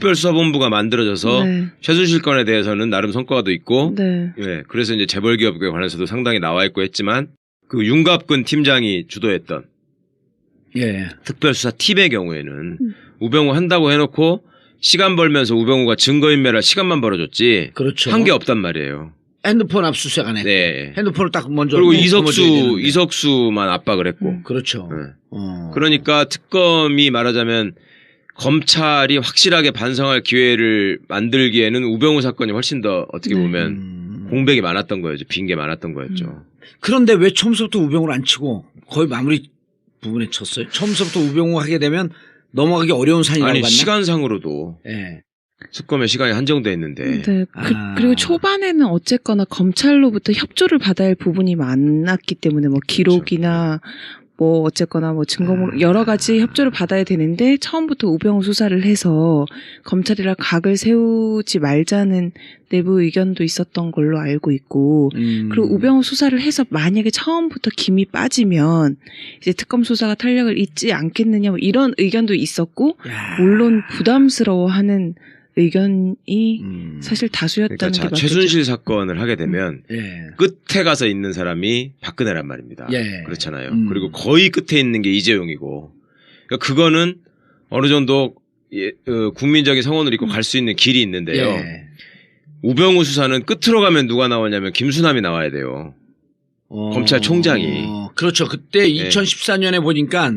특별수사본부가 만들어져서 네. 최순실 건에 대해서는 나름 성과도 있고, 네. 예, 그래서 이제 재벌기업에 관해서도 상당히 나와 있고 했지만 그 윤갑근 팀장이 주도했던 예. 특별수사 팀의 경우에는 우병우 한다고 해놓고 시간 벌면서 우병우가 증거인멸할 시간만 벌어줬지. 그렇죠. 한 게 없단 말이에요. 핸드폰 압수수색 안 했고. 네. 핸드폰을 딱 먼저. 그리고 거머쥐어야 되는데. 이석수만 압박을 했고. 그렇죠. 네. 어. 그러니까 특검이 말하자면 검찰이 확실하게 반성할 기회를 만들기에는 우병우 사건이 훨씬 더 어떻게 보면 공백이 많았던 거였죠. 빈 게 많았던 거였죠. 그런데 왜 처음부터 우병우를 안 치고 거의 마무리 부분에 쳤어요? 처음부터 우병우 하게 되면 넘어가기 어려운 산이라고 아니 봤나? 시간상으로도 예. 특검의 시간이 한정돼 있는데. 네. 그리고 초반에는 어쨌거나 검찰로부터 협조를 받아야 할 부분이 많았기 때문에 뭐 기록이나 뭐 어쨌거나 뭐 증거물 여러 가지 협조를 받아야 되는데 처음부터 우병우 수사를 해서 검찰이랑 각을 세우지 말자는 내부 의견도 있었던 걸로 알고 있고 그리고 우병우 수사를 해서 만약에 처음부터 김이 빠지면 이제 특검 수사가 탄력을 잇지 않겠느냐 뭐 이런 의견도 있었고 물론 부담스러워하는 의견이 사실 다수였다는 그러니까 게 맞죠. 최순실 사건을 하게 되면 예. 끝에 가서 있는 사람이 박근혜란 말입니다. 예. 그렇잖아요. 그리고 거의 끝에 있는 게 이재용이고. 그러니까 그거는 어느 정도 국민적인 성원을 입고 갈 수 있는 길이 있는데요. 예. 우병우 수사는 끝으로 가면 누가 나오냐면 김수남이 나와야 돼요. 검찰총장이. 그렇죠. 그때 2014년에 보니까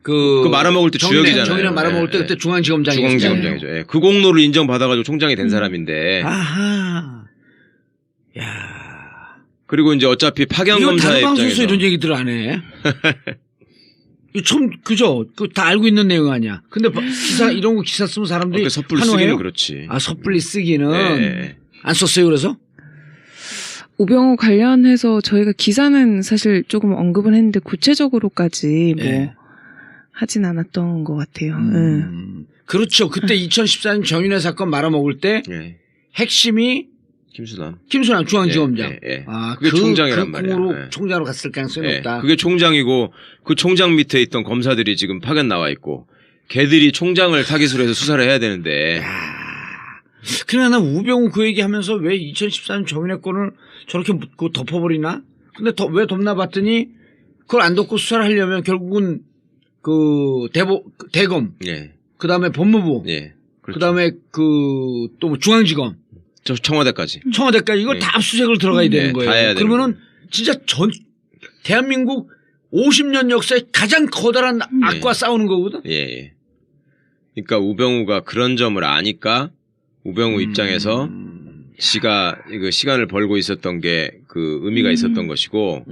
그 말아먹을 때 주역이잖아요. 정의랑 말아먹을 때 그때 중앙지검장이었죠. 중앙지검장이죠. 예. 그 공로를 인정받아가지고 총장이 된 사람인데. 아하. 야. 그리고 이제 어차피 파견 이거 검사의 다른 방송에서 입장에서 이런 얘기들 안 해. 이거 처음 그죠? 그 다 알고 있는 내용 아니야. 근데 기사 이런 거 기사 쓰면 사람들이 섣불리 환호해요? 쓰기는 그렇지. 아 섣불리 쓰기는 네. 안 썼어요. 그래서 우병우 관련해서 저희가 기사는 사실 조금 언급은 했는데 구체적으로까지 뭐 예. 하진 않았던 것 같아요. 그렇죠. 그때 2014년 정윤회 사건 말아먹을 때 예. 핵심이 김수남 중앙지검장. 예, 예. 아, 그게 총장이란 말이야. 공으로 예. 총장으로 갔을 가능성이 예. 높다. 그게 총장이고 그 총장 밑에 있던 검사들이 지금 파견 나와 있고 걔들이 총장을 타깃으로 해서 수사를 해야 되는데. 그러나 난 우병우 그 얘기하면서 왜 2014년 정윤회 건을 저렇게 덮어버리나? 근데 왜 덮나 봤더니 그걸 안 덮고 수사를 하려면 결국은 그 대검, 예. 그 다음에 법무부, 예. 그렇죠. 그 다음에 그 또 뭐 중앙지검, 저 청와대까지. 청와대까지 이거 예. 다 압수수색을 들어가야 되는 다 해야 거예요. 되는 그러면은 진짜 대한민국 50년 역사에 가장 커다란 악과 싸우는 거거든. 예, 예. 그러니까 우병우가 그런 점을 아니까 우병우 입장에서 지가 이거 시간을 벌고 있었던 게 그 의미가 있었던 것이고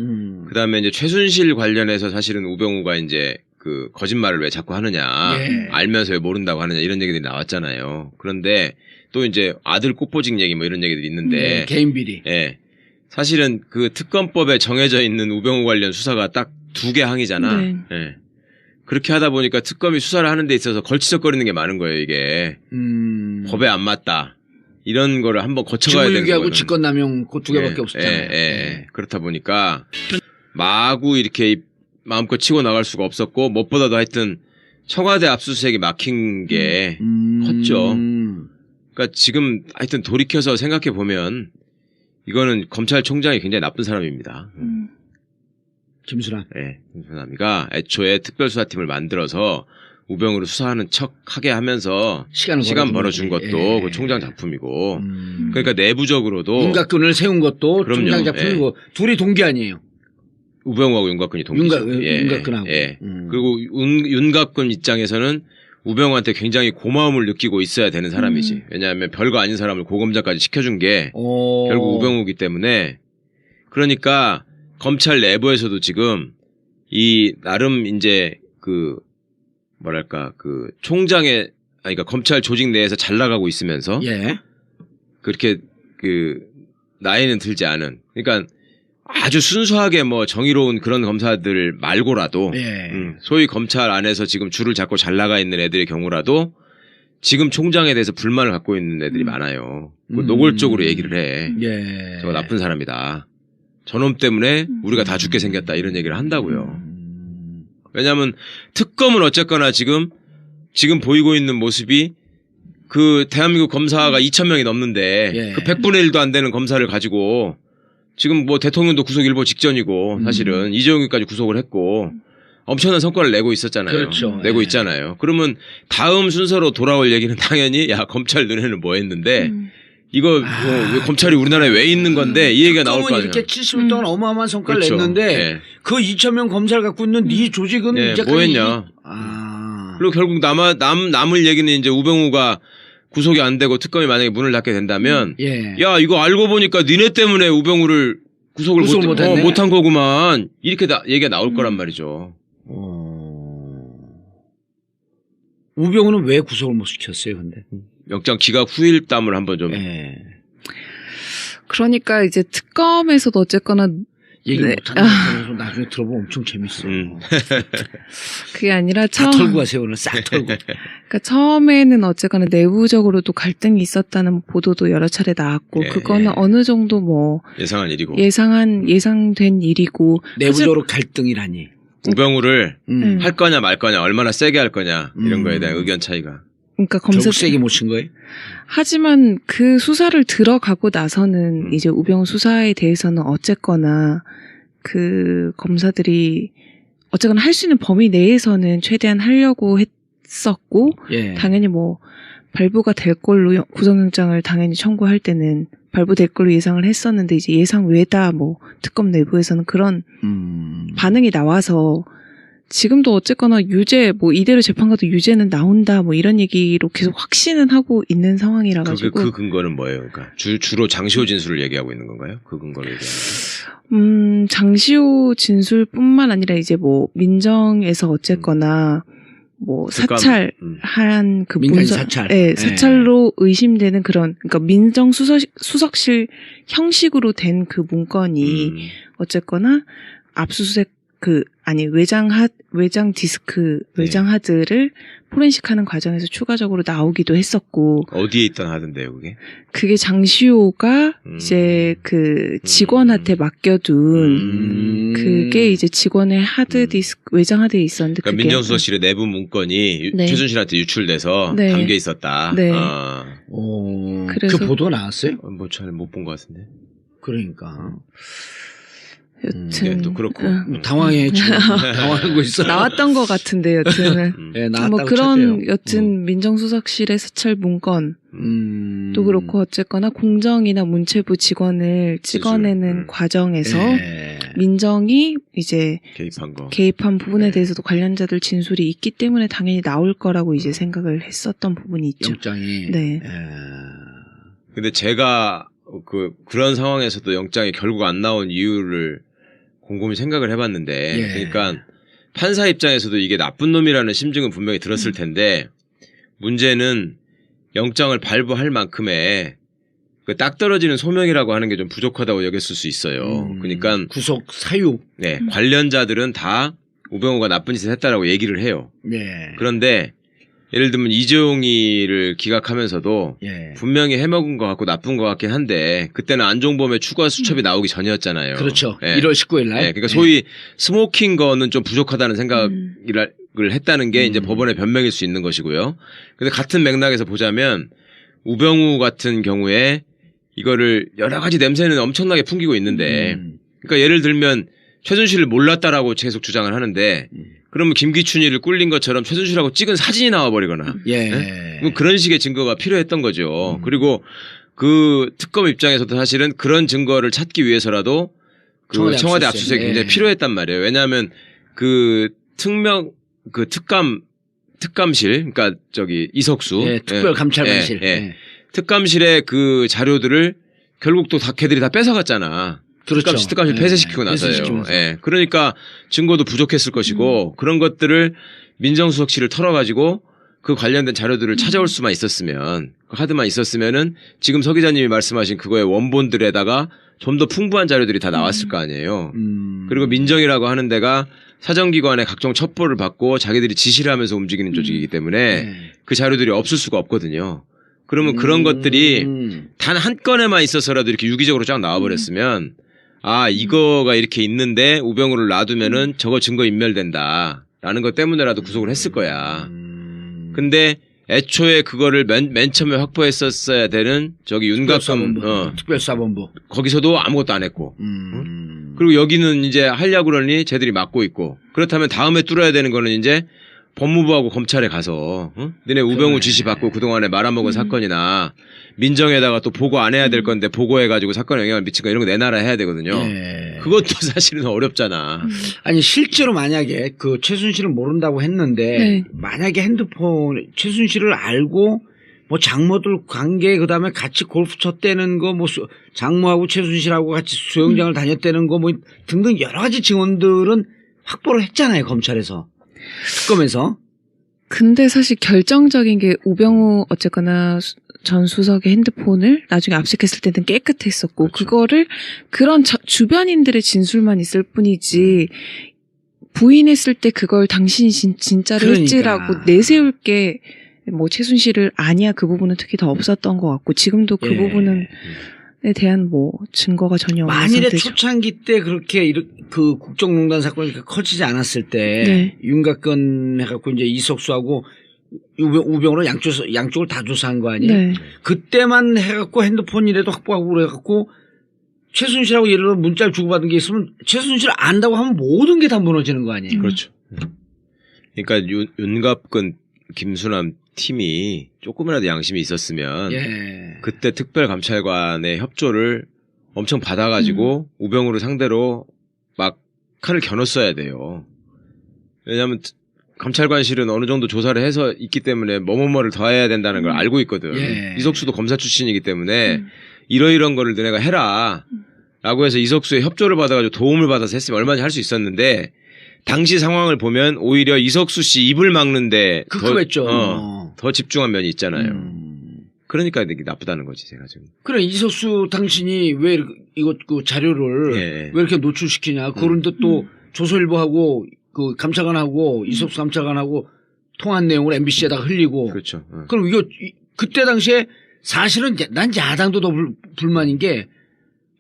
그다음에 이제 최순실 관련해서 사실은 우병우가 이제 그 거짓말을 왜 자꾸 하느냐 예. 알면서 왜 모른다고 하느냐 이런 얘기들이 나왔잖아요. 그런데 또 이제 아들 꽃보직 얘기 뭐 이런 얘기들이 있는데 개인 비리. 예. 사실은 그 특검법에 정해져 있는 우병우 관련 수사가 딱 2개 항이잖아. 네. 예. 그렇게 하다 보니까 특검이 수사를 하는 데 있어서 걸치적거리는 게 많은 거예요, 이게. 법에 안 맞다. 이런 거를 한번 거쳐가야 되는 직무유기하고 거거든. 직권남용 그 두 개밖에 예, 없었잖아요. 예, 예. 그렇다 보니까 마구 이렇게 마음껏 치고 나갈 수가 없었고 무엇보다도 하여튼 청와대 압수수색이 막힌 게 컸죠. 그러니까 지금 하여튼 돌이켜서 생각해 보면 이거는 검찰총장이 굉장히 나쁜 사람입니다. 김수남. 예, 김수남이가 애초에 특별수사팀을 만들어서 우병우를 수사하는 척 하게 하면서 시간 벌어준 것도 예. 그 총장 작품이고 그러니까 내부적으로도 윤곽근을 세운 것도 그럼요. 총장 작품이고 둘이 동기 아니에요. 우병우하고 윤곽근이 동기죠. 윤곽근하고. 예. 그리고 윤곽근 입장에서는 우병우한테 굉장히 고마움을 느끼고 있어야 되는 사람이지. 왜냐하면 별거 아닌 사람을 고검장까지 시켜준 게 결국 우병우이기 때문에 그러니까 검찰 내부에서도 지금 이 나름 이제 그 뭐랄까 그 총장의 아니 그러니까 검찰 조직 내에서 잘 나가고 있으면서 예. 그렇게 그 나이는 들지 않은 그러니까 아주 순수하게 뭐 정의로운 그런 검사들 말고라도 예. 소위 검찰 안에서 지금 줄을 잡고 잘 나가 있는 애들의 경우라도 지금 총장에 대해서 불만을 갖고 있는 애들이 많아요. 노골적으로 얘기를 해. 예. 저거 나쁜 사람이다. 저놈 때문에 우리가 다 죽게 생겼다 이런 얘기를 한다고요. 왜냐하면 특검은 어쨌거나 지금 보이고 있는 모습이 그 대한민국 검사가 2,000명이 넘는데 예. 그 100분의 1도 안 되는 검사를 가지고 지금 뭐 대통령도 구속 일보 직전이고 사실은 이재용이까지 구속을 했고 엄청난 성과를 내고 있었잖아요. 그렇죠. 내고 예. 있잖아요. 그러면 다음 순서로 돌아올 얘기는 당연히 야 검찰 눈에는 뭐 했는데 이거 왜 검찰이 우리나라에 왜 있는 건데 이 얘기가 나올 거 아니에요. 이렇게 70일 동안 어마어마한 성과를 그렇죠. 냈는데 예. 그 2,000명 검사를 갖고 있는 네 조직은 예, 이제 뭐 했냐. 그리고 결국 남을 얘기는 이제 우병우가 구속이 안 되고 특검이 만약에 문을 닫게 된다면 예. 야 이거 알고 보니까 니네 때문에 우병우를 구속을 못했네. 못한 거구만 이렇게 얘기가 나올 거란 말이죠. 우병우는 왜 구속을 못 시켰어요, 근데? 영장 기각 후일담을 한번 좀 예. 그러니까 이제 특검에서도 어쨌거나 얘기 네. 못하는 거 나중에 들어보면 엄청 재밌어. 그게 아니라 다 털고 가세요, 오늘 싹 털고. 그러니까 처음에는 어쨌거나 내부적으로도 갈등이 있었다는 보도도 여러 차례 나왔고 예. 그거는 어느 정도 뭐 예상한 일이고 예상된 일이고 내부적으로 갈등이라니. 우병우를 음. 할 거냐 말 거냐 얼마나 세게 할 거냐 이런 거에 대한 의견 차이가. 그러니까 결국 세게 못 친 거예요? 하지만 그 수사를 들어가고 나서는 이제 우병우 수사에 대해서는 어쨌거나 그 검사들이 어쨌거나 할 수 있는 범위 내에서는 최대한 하려고 했었고 예. 당연히 뭐 발부가 될 걸로 구속영장을 당연히 청구할 때는 발부될 걸로 예상을 했었는데 이제 예상 외다 뭐 특검 내부에서는 그런 반응이 나와서 지금도 어쨌거나 유죄 뭐 이대로 재판 가도 유죄는 나온다 뭐 이런 얘기로 계속 확신은 하고 있는 상황이라 가지고 그 근거는 뭐예요? 그러니까 주로 장시호 진술을 얘기하고 있는 건가요? 그 근거를 얘기하는 장시호 진술뿐만 아니라 이제 뭐 민정에서 어쨌거나 뭐 그러니까, 사찰한 그 민간 문서, 사찰. 예, 사찰로 의심되는 그런 그러니까 민정 수석실 형식으로 된 그 문건이 어쨌거나 압수수색 외장 디스크, 외장 하드를 포렌식하는 과정에서 추가적으로 나오기도 했었고. 어디에 있던 하던데요, 그게? 그게 장시호가 이제 그 직원한테 맡겨둔 그게 이제 직원의 하드 디스크, 외장 하드에 있었는데. 그러니까 그게 민정수석실의 내부 문건이 네. 최순실한테 유출돼서 네. 담겨 있었다. 네. 그래서 그 보도 나왔어요? 뭐 잘 못 본 것 같은데. 그러니까. 여튼 또 그렇고 당황하고 있어. 나왔던 것 같은데 여튼은 네, 뭐 그런 여튼 민정수석실의 사찰 문건 또 그렇고 어쨌거나 공정이나 문체부 직원을 찍어내는 과정에서 민정이 이제 개입한 부분에 대해서도 관련자들 진술이 있기 때문에 당연히 나올 거라고 이제 생각을 했었던 부분이 있죠. 영장이. 네. 근데 제가 그런 상황에서도 영장이 결국 안 나온 이유를 곰곰이 생각을 해봤는데, 그러니까 판사 입장에서도 이게 나쁜 놈이라는 심증은 분명히 들었을 텐데, 문제는 영장을 발부할 만큼의 그 딱 떨어지는 소명이라고 하는 게 좀 부족하다고 여겼을 수 있어요. 그러니까 구속 사유. 네, 관련자들은 다 우병우가 나쁜 짓을 했다라고 얘기를 해요. 그런데 예를 들면 이재용이를 기각하면서도 분명히 해먹은 것 같고 나쁜 것 같긴 한데 그때는 안종범의 추가 수첩이 나오기 전이었잖아요. 그렇죠. 네. 1월 19일 날. 네, 그러니까 소위 스모킹 거는 좀 부족하다는 생각을 했다는 게 이제 법원의 변명일 수 있는 것이고요. 근데 같은 맥락에서 보자면 우병우 같은 경우에 이거를 여러 가지 냄새는 엄청나게 풍기고 있는데 그러니까 예를 들면 최순실을 몰랐다라고 계속 주장을 하는데 그러면 김기춘이를 꿀린 것처럼 최순실하고 찍은 사진이 나와버리거나 그런 식의 증거가 필요했던 거죠. 그리고 그 특검 입장에서도 사실은 그런 증거를 찾기 위해서라도 그 청와대 압수수색이 굉장히 필요했단 말이에요. 왜냐하면 그 특감실 그러니까 이석수 특별감찰관실 특감실의 그 자료들을 결국 또 걔들이 다 뺏어갔잖아. 그렇죠. 특감실 폐쇄시키고 나서요. 그러니까 증거도 부족했을 것이고 그런 것들을 민정수석실을 털어가지고 그 관련된 자료들을 찾아올 수만 있었으면 그 하드만 있었으면은 지금 서 기자님이 말씀하신 그거의 원본들에다가 좀 더 풍부한 자료들이 다 나왔을 거 아니에요. 그리고 민정이라고 하는 데가 사정기관의 각종 첩보를 받고 자기들이 지시를 하면서 움직이는 조직이기 때문에 그 자료들이 없을 수가 없거든요. 그러면 그런 것들이 단 한 건에만 있어서라도 이렇게 유기적으로 쫙 나와버렸으면 이거가 이렇게 있는데 우병우를 놔두면은 저거 증거 인멸된다라는 것 때문에라도 구속을 했을 거야. 근데 애초에 그거를 맨 처음에 확보했었어야 되는 저기 윤곽금 특별사본부 거기서도 아무것도 안 했고 그리고 여기는 이제 하려고 그러니 쟤들이 막고 있고 그렇다면 다음에 뚫어야 되는 거는 이제 법무부하고 검찰에 가서 너네 우병우 지시 받고 그동안에 말아먹은 사건이나 민정에다가 또 보고 안 해야 될 건데 보고해가지고 사건에 영향을 미친 거 이런 거 내놔라 해야 되거든요. 예. 그것도 사실은 어렵잖아. 아니 실제로 만약에 그 최순실을 모른다고 했는데 네. 만약에 핸드폰 최순실을 알고 뭐 장모들 관계 그다음에 같이 골프 쳤다는 거 뭐 장모하고 최순실하고 같이 수영장을 다녔다는 거 뭐 등등 여러 가지 증언들은 확보를 했잖아요 검찰에서 특검에서. 근데 사실 결정적인 게 우병우 어쨌거나 전 수석의 핸드폰을 나중에 압수했을 때는 깨끗했었고 그렇죠. 그거를 그런 주변인들의 진술만 있을 뿐이지 부인했을 때 그걸 당신이 진짜로 그러니까. 했지라고 내세울 게 뭐 최순실을 아니야 그 부분은 특히 더 없었던 것 같고 지금도 그 예. 부분에 대한 뭐 증거가 전혀 없는 만일에 상태죠. 초창기 때 그렇게 그 국정농단 사건이 커지지 않았을 때 네. 윤곽근 해갖고 이제 이석수하고 우병우로 양쪽을 다 조사한 거 아니에요? 네. 그때만 해갖고 핸드폰이라도 확보하고 그래갖고 최순실하고 예를 들어 문자를 주고받은 게 있으면 최순실을 안다고 하면 모든 게 다 무너지는 거 아니에요? 그렇죠. 그러니까 윤갑근 김수남 팀이 조금이라도 양심이 있었으면 예. 그때 특별감찰관의 협조를 엄청 받아가지고 우병우를 상대로 막 칼을 겨눴어야 돼요. 왜냐하면 감찰관실은 어느 정도 조사를 해서 있기 때문에 뭐뭐뭐를 더 해야 된다는 걸 알고 있거든. 예. 이석수도 검사 출신이기 때문에 이러이런 거를 너네가 해라 라고 해서 이석수의 협조를 받아가지고 도움을 받아서 했으면 얼마든지 할 수 있었는데 당시 상황을 보면 오히려 이석수 씨 입을 막는데 급급했죠. 더 집중한 면이 있잖아요. 그러니까 되게 나쁘다는 거지 제가 지금. 그래 이석수 당신이 왜 이거 그 자료를 예. 왜 이렇게 노출시키냐. 그런데 또 조선일보하고 그 감찰관하고 이석수 감찰관하고 통한 내용을 MBC에다가 흘리고. 그렇죠. 그럼 이거 그때 당시에 사실은 난 야당도 더 불만인 게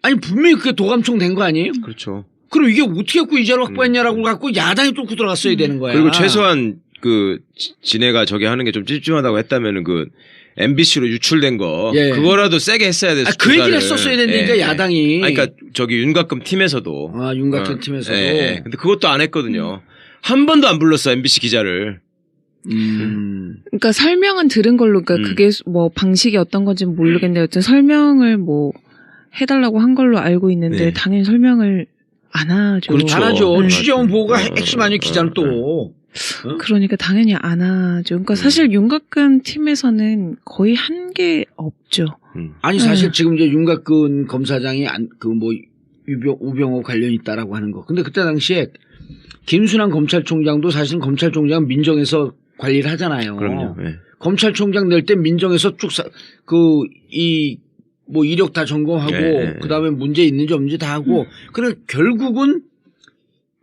아니 분명히 그게 도감청 된 거 아니에요? 그렇죠. 그럼 이게 어떻게 갖고 이 자료 확보했냐라고 갖고 야당이 뚫고 들어갔어야 되는 거야. 그리고 최소한 그 지네가 저기 하는 게 좀 찝찝하다고 했다면은 그 MBC로 유출된 거 예. 그거라도 세게 했어야 됐어. 그 얘기를 했었어야 되는데 야당이. 아니, 그러니까 저기 윤곽금 팀에서도. 윤곽근 팀에서도. 예. 근데 그것도 안 했거든요. 한 번도 안 불렀어 MBC 기자를. 그러니까 설명은 들은 걸로 그러니까 그게 뭐 방식이 어떤 건지는 모르겠는데 여튼 설명을 뭐 해달라고 한 걸로 알고 있는데 네. 당연히 설명을 안 하죠. 그렇죠. 안 하죠. 네. 취재원 보고가 핵심 아니에요 기자는 또. 그러니까 당연히 안 하죠. 그러니까 사실 윤곽근 팀에서는 거의 한 게 없죠. 아니 사실 지금 이제 윤곽근 검사장이 그 뭐 우병우 관련이 있다라고 하는 거. 근데 그때 당시에 김순환 검찰총장도 사실은 검찰총장은 민정에서 관리를 하잖아요. 그럼요. 예. 검찰총장 낼 때 민정에서 쭉 뭐 이력 다 점검하고 예. 그다음에 문제 있는지 없는지 다 하고 그래 결국은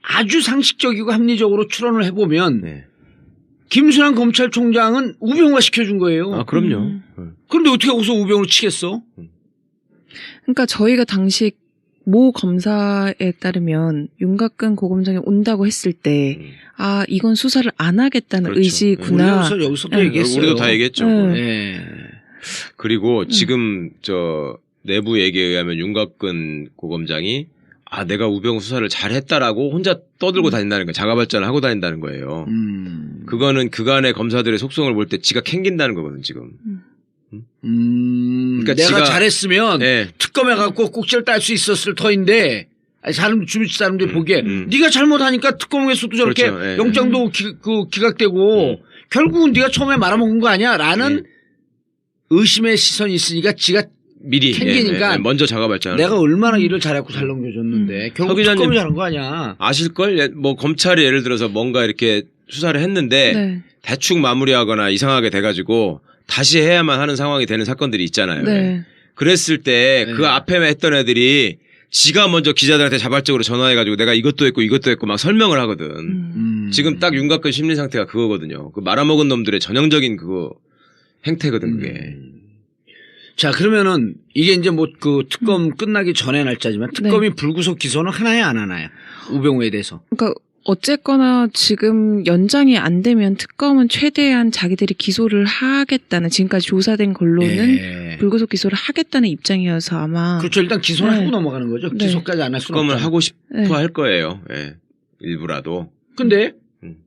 아주 상식적이고 합리적으로 추론을 해보면 네. 김순환 검찰총장은 우병우가 시켜준 거예요. 아 그럼요. 그런데 어떻게 거기서 우병우를 치겠어? 그러니까 저희가 당시 모 검사에 따르면 윤곽근 고검장이 온다고 했을 때 아 이건 수사를 안 하겠다는 그렇죠. 의지구나. 여기서도 네. 얘기했어요. 우리도 다 얘기했죠. 네. 예. 그리고 지금 저 내부 얘기에 의하면 윤곽근 고검장이 아 내가 우병우 수사를 잘했다라고 혼자 떠들고 다닌다는 거예요. 자가발전을 하고 다닌다는 거예요. 그거는 그간의 검사들의 속성을 볼 때 지가 캥긴다는 거거든 지금. 그러니까 내가 잘했으면 네. 특검에 갖고 꼭지를 딸 수 있었을 터인데 아니 주변 사람들이 보기에 네가 잘못하니까 특검에서도 저렇게 그렇죠. 예. 영장도 기각되고 결국은 네가 처음에 말아먹은 거 아니야? 라는 의심의 시선이 있으니까 지가 미리 캥기니까 먼저 자가발전. 내가 얼마나 일을 잘했고 잘 넘겨줬는데 결국 서 기자님 특검이 잘한 거 아니야? 아실걸? 뭐 검찰이 예를 들어서 뭔가 이렇게 수사를 했는데 네. 대충 마무리하거나 이상하게 돼가지고 다시 해야만 하는 상황이 되는 사건들이 있잖아요. 네. 그랬을 때 그 네. 앞에 했던 애들이 지가 먼저 기자들한테 자발적으로 전화해가지고 내가 이것도 했고 막 설명을 하거든. 지금 딱 윤곽근 심리 상태가 그거거든요. 그 말아먹은 놈들의 전형적인 그거 행태거든 그게. 자 그러면은 이게 이제 뭐 그 특검 끝나기 전에 날짜지만 특검이 불구속 기소는 하나요 안 하나요? 우병우에 대해서. 그러니까 어쨌거나 지금 연장이 안 되면 특검은 최대한 자기들이 기소를 하겠다는 지금까지 조사된 걸로는 예. 불구속 기소를 하겠다는 입장이어서 아마 그렇죠. 일단 기소를 네. 하고 넘어가는 거죠. 네. 기소까지 안 할 수는 특검을 없잖아요. 하고 싶어 네. 할 거예요. 예. 일부라도. 근데 음.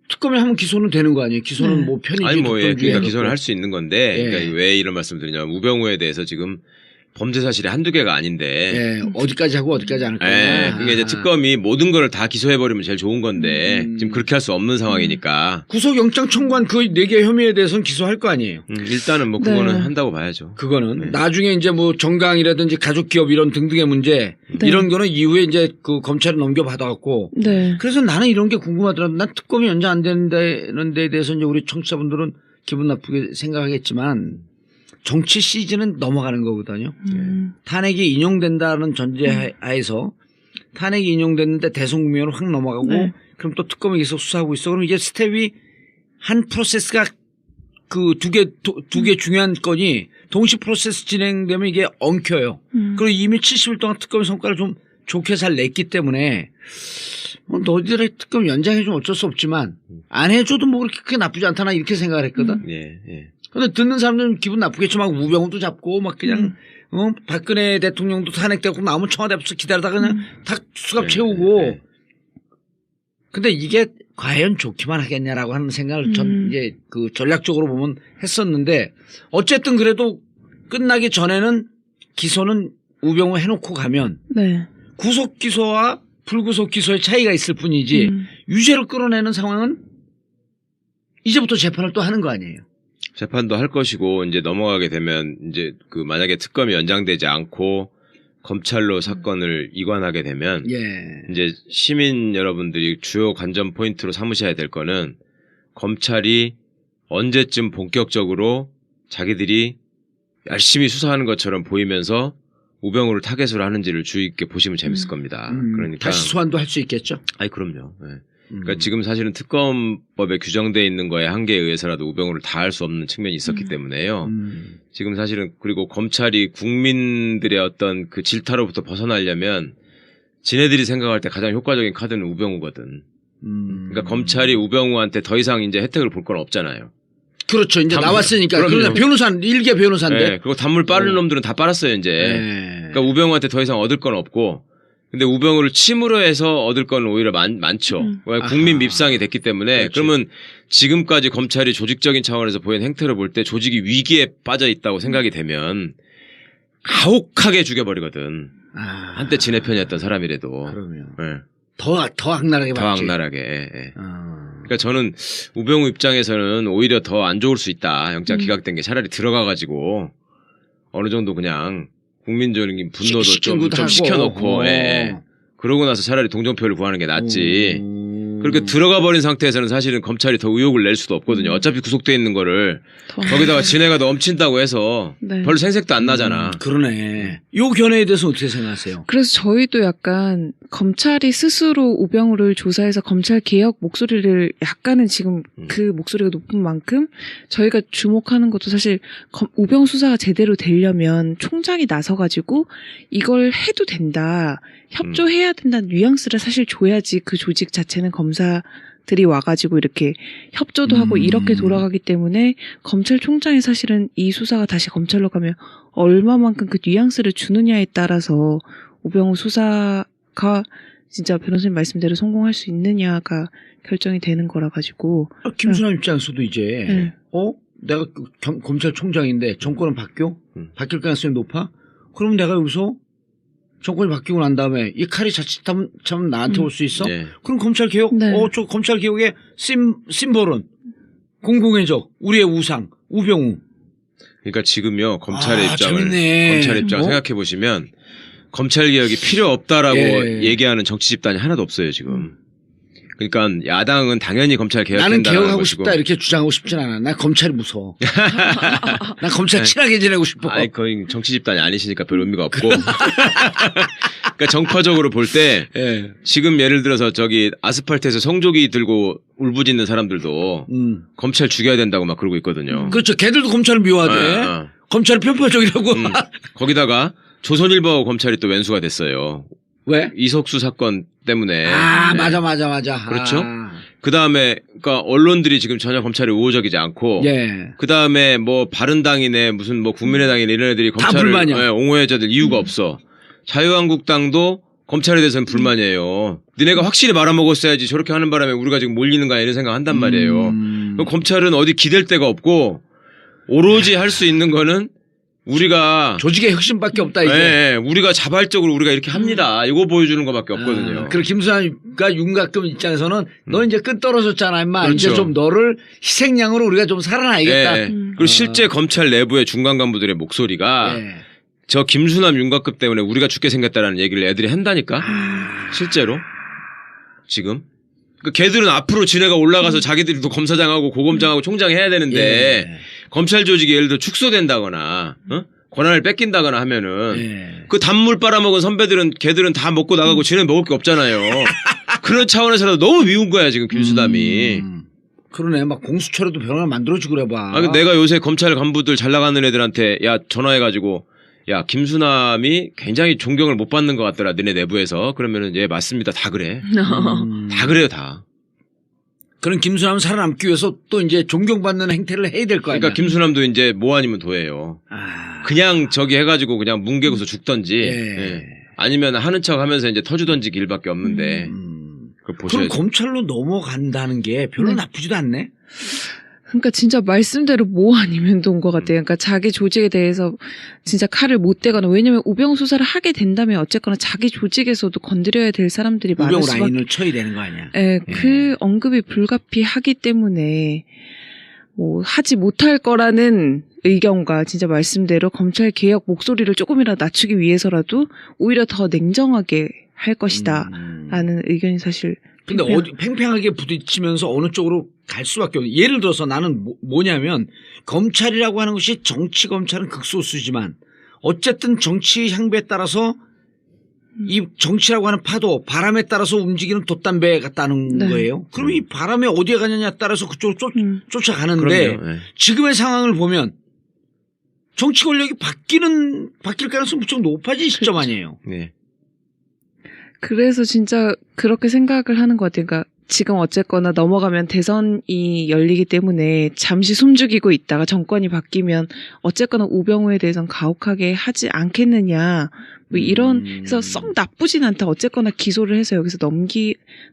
특검이 하면 기소는 되는 거 아니에요? 기소는 네. 뭐 편의지 아니 뭐 예, 독점주의 그러니까 해놓고. 기소를 할 수 있는 건데 예. 그러니까 왜 이런 말씀을 드리냐면 우병우에 대해서 지금 범죄 사실이 한두 개가 아닌데 예, 어디까지 하고 어디까지 안 할 거냐. 예, 그게 이제 특검이 모든 걸 다 기소해버리면 제일 좋은 건데 지금 그렇게 할 수 없는 상황이니까 구속영장 청구한 그 4개 혐의에 대해서는 기소할 거 아니에요. 일단은 뭐 네. 그거는 한다고 봐야죠. 그거는 네. 나중에 이제 뭐 정강이라든지 가족기업 이런 등등의 문제 네. 이런 거는 이후에 이제 그 검찰에 넘겨받아갖고 네. 그래서 나는 이런 게 궁금하더라도 난 특검이 연장 안 되는 데에 대해서 이제 우리 청취자분들은 기분 나쁘게 생각하겠지만 정치 시즌은 넘어가는 거거든요. 탄핵이 인용된다는 전제하에서 탄핵이 인용됐는데 대성국면으로 확 넘어가고 네. 그럼 또 특검이 계속 수사하고 있어. 그럼 이게 스텝이 한 프로세스가 그 두 개 중요한 건이 동시 프로세스 진행되면 이게 엉켜요. 그리고 이미 70일 동안 특검의 성과를 좀 좋게 잘 냈기 때문에 뭐 너희들의 특검 연장해주면 어쩔 수 없지만 안 해줘도 뭐 그렇게 크게 나쁘지 않다나 이렇게 생각을 했거든. 예, 예. 근데 듣는 사람들은 기분 나쁘겠지만 우병우도 잡고 막 그냥 박근혜 대통령도 탄핵되고 나오면 청와대 앞에서 기다리다가 그냥 다 수갑 네, 채우고 네. 근데 이게 과연 좋기만 하겠냐라고 하는 생각을 전 이제 그 전략적으로 보면 했었는데 어쨌든 그래도 끝나기 전에는 기소는 우병우 해놓고 가면 네. 구속 기소와 불구속 기소의 차이가 있을 뿐이지 유죄를 끌어내는 상황은 이제부터 재판을 또 하는 거 아니에요. 재판도 할 것이고 이제 넘어가게 되면 이제 그 만약에 특검이 연장되지 않고 검찰로 사건을 이관하게 되면 예. 이제 시민 여러분들이 주요 관전 포인트로 삼으셔야 될 거는 검찰이 언제쯤 본격적으로 자기들이 열심히 수사하는 것처럼 보이면서 우병우를 타겟으로 하는지를 주의 있게 보시면 재밌을 겁니다. 그러니까 다시 소환도 할 수 있겠죠. 아니 그럼요. 네. 그러니까 지금 사실은 특검법에 규정되어 있는 거에 한계에 의해서라도 우병우를 다 할 수 없는 측면이 있었기 때문에요. 지금 사실은 그리고 검찰이 국민들의 어떤 그 질타로부터 벗어나려면 지네들이 생각할 때 가장 효과적인 카드는 우병우거든. 그러니까 검찰이 우병우한테 더 이상 이제 혜택을 볼 건 없잖아요. 그렇죠. 이제 나왔으니까. 그럼요. 그러나 변호사는 일개 변호사인데. 네, 그리고 단물 빠른 놈들은 다 빨았어요 이제. 네. 그러니까 우병우한테 더 이상 얻을 건 없고. 근데 우병우를 침으로 해서 얻을 건 오히려 많죠. 국민 밉상이 됐기 때문에 그렇지. 그러면 지금까지 검찰이 조직적인 차원에서 보인 행태를 볼 때 조직이 위기에 빠져 있다고 생각이 되면 가혹하게 죽여버리거든. 한때 지네 편이었던 사람이라도. 그러면 네. 더 악랄하게 더 봤지. 악랄하게. 예. 그러니까 저는 우병우 입장에서는 오히려 더 안 좋을 수 있다. 영장 기각된 게 차라리 들어가가지고 어느 정도 그냥 국민적인 분노도 좀 식혀놓고, 예. 그러고 나서 차라리 동정표를 구하는 게 낫지. 그렇게 들어가 버린 상태에서는 사실은 검찰이 더 의혹을 낼 수도 없거든요. 어차피 구속돼 있는 거를 거기다가 진해가 넘친다고 해서 네. 별로 생색도 안 나잖아. 그러네. 요 견해에 대해서 어떻게 생각하세요? 그래서 저희도 약간 검찰이 스스로 우병우를 조사해서 검찰 개혁 목소리를 약간은 지금 그 목소리가 높은 만큼 저희가 주목하는 것도 사실 우병우 수사가 제대로 되려면 총장이 나서가지고 이걸 해도 된다. 협조해야 된다는 뉘앙스를 사실 줘야지 그 조직 자체는 검사들이 와가지고 이렇게 협조도 하고 이렇게 돌아가기 때문에 검찰총장이 사실은 이 수사가 다시 검찰로 가면 얼마만큼 그 뉘앙스를 주느냐에 따라서 우병우 수사가 진짜 변호사님 말씀대로 성공할 수 있느냐가 결정이 되는 거라 가지고 김수남 입장에서도 이제 내가 검찰총장인데 정권은 바뀔 가능성이 높아? 그럼 내가 여기서 정권이 바뀌고 난 다음에 이 칼이 자칫하면 참 나한테 올 수 있어? 네. 그럼 검찰 개혁, 네. 저 검찰 개혁의 심볼은 공공의 적, 우리의 우상, 우병우. 그러니까 지금요 검찰의 입장을 재밌네. 검찰의 입장 생각해 보시면 검찰 개혁이 필요 없다라고 얘기하는 정치 집단이 하나도 없어요 지금. 그러니까 야당은 당연히 검찰 나는 개혁된다는 개혁하고 것이고. 싶다 이렇게 주장하고 싶진 않아. 난 검찰이 무서워. 난 검찰 친하게 지내고 싶어. 아니 거의 정치 집단이 아니시니까 별 의미가 없고. 그러니까 정파적으로 볼 때 지금 예를 들어서 저기 아스팔트에서 성조기 들고 울부짖는 사람들도 검찰 죽여야 된다고 막 그러고 있거든요. 그렇죠. 걔들도 검찰을 미워하대. 검찰이 편파적이라고. 거기다가 조선일보하고 검찰이 또 왼수가 됐어요. 왜? 이석수 사건 때문에. 아, 네. 맞아. 그렇죠? 아. 그 다음에, 그러니까 언론들이 지금 전혀 검찰에 우호적이지 않고. 예. 그 다음에 뭐 바른당이네 무슨 뭐 국민의당이네 이런 애들이 다 검찰을 불만이야. 옹호해줘야 될 이유가 없어. 자유한국당도 검찰에 대해서는 불만이에요. 니네가 확실히 말아먹었어야지 저렇게 하는 바람에 우리가 지금 몰리는 거야 이런 생각 한단 말이에요. 그럼 검찰은 어디 기댈 데가 없고 오로지 할 수 있는 거는 우리가 조직의 혁신밖에 없다 이제. 예, 우리가 자발적으로 우리가 이렇게 합니다. 이거 보여주는 것밖에 없거든요. 그리고 김수환과 윤곽금 입장에서는 너 이제 끈 떨어졌잖아, 임마. 그렇죠. 이제 좀 너를 희생양으로 우리가 좀 살아나야겠다. 예. 그리고 실제 검찰 내부의 중간 간부들의 목소리가 예. 저 김수남 윤곽급 때문에 우리가 죽게 생겼다라는 얘기를 애들이 한다니까. 실제로 지금. 그 걔들은 앞으로 지네가 올라가서 자기들도 검사장하고 고검장하고 총장 해야 되는데 예. 검찰 조직이 예를 들어 축소된다거나 권한을 뺏긴다거나 하면은 예. 그 단물 빨아먹은 선배들은 걔들은 다 먹고 나가고 지네는 먹을 게 없잖아요. 그런 차원에서라도 너무 미운 거야 지금 김수남이. 그러네. 막 공수처라도 변화를 만들어주고 그래 봐. 내가 요새 검찰 간부들 잘 나가는 애들한테 야 전화해가지고 야 김수남이 굉장히 존경을 못 받는 것 같더라 너네 내부에서. 그러면은 예 맞습니다 다 그래. 다 그래요 다. 그런 김수남 살아남기 위해서 또 이제 존경받는 행태를 해야 될 거 아니야. 그러니까 김수남도 이제 뭐 아니면 도예요. 그냥 저기 해가지고 그냥 뭉개고서 죽던지 예. 아니면 하는 척 하면서 이제 터주던지 길밖에 없는데 그걸 그럼 보셔야죠. 검찰로 넘어간다는 게 별로 네. 나쁘지도 않네. 그러니까 진짜 말씀대로 뭐 아니면 돈 것 같아요. 그러니까 자기 조직에 대해서 진짜 칼을 못 대거나 왜냐면 우병우 수사를 하게 된다면 어쨌거나 자기 조직에서도 건드려야 될 사람들이 많을 우병우 수밖에. 라인을 쳐야 되는 거 아니야. 예, 그 언급이 불가피하기 때문에 뭐 하지 못할 거라는 의견과 진짜 말씀대로 검찰 개혁 목소리를 조금이라도 낮추기 위해서라도 오히려 더 냉정하게 할 것이다라는 의견이 사실. 근데 어디 팽팽하게 부딪히면서 어느 쪽으로 갈 수밖에 없는. 예를 들어서 나는 뭐냐면 검찰이라고 하는 것이 정치 검찰은 극소수지만 어쨌든 정치 향배에 따라서 이 정치라고 하는 파도 바람에 따라서 움직이는 돛담배 같다는 네. 거예요. 그럼 이 바람에 어디에 가느냐에 따라서 그쪽으로 쫓아가는데 그럼요. 예. 지금의 상황을 보면 정치 권력이 바뀔 가능성이 무척 높아진 시점 아니에요. 네. 그래서 진짜 그렇게 생각을 하는 것 같아요. 그러니까 지금 어쨌거나 넘어가면 대선이 열리기 때문에 잠시 숨죽이고 있다가 정권이 바뀌면 어쨌거나 우병우에 대해서는 가혹하게 하지 않겠느냐. 뭐 이런 그래서 썩 나쁘진 않다. 어쨌거나 기소를 해서 여기서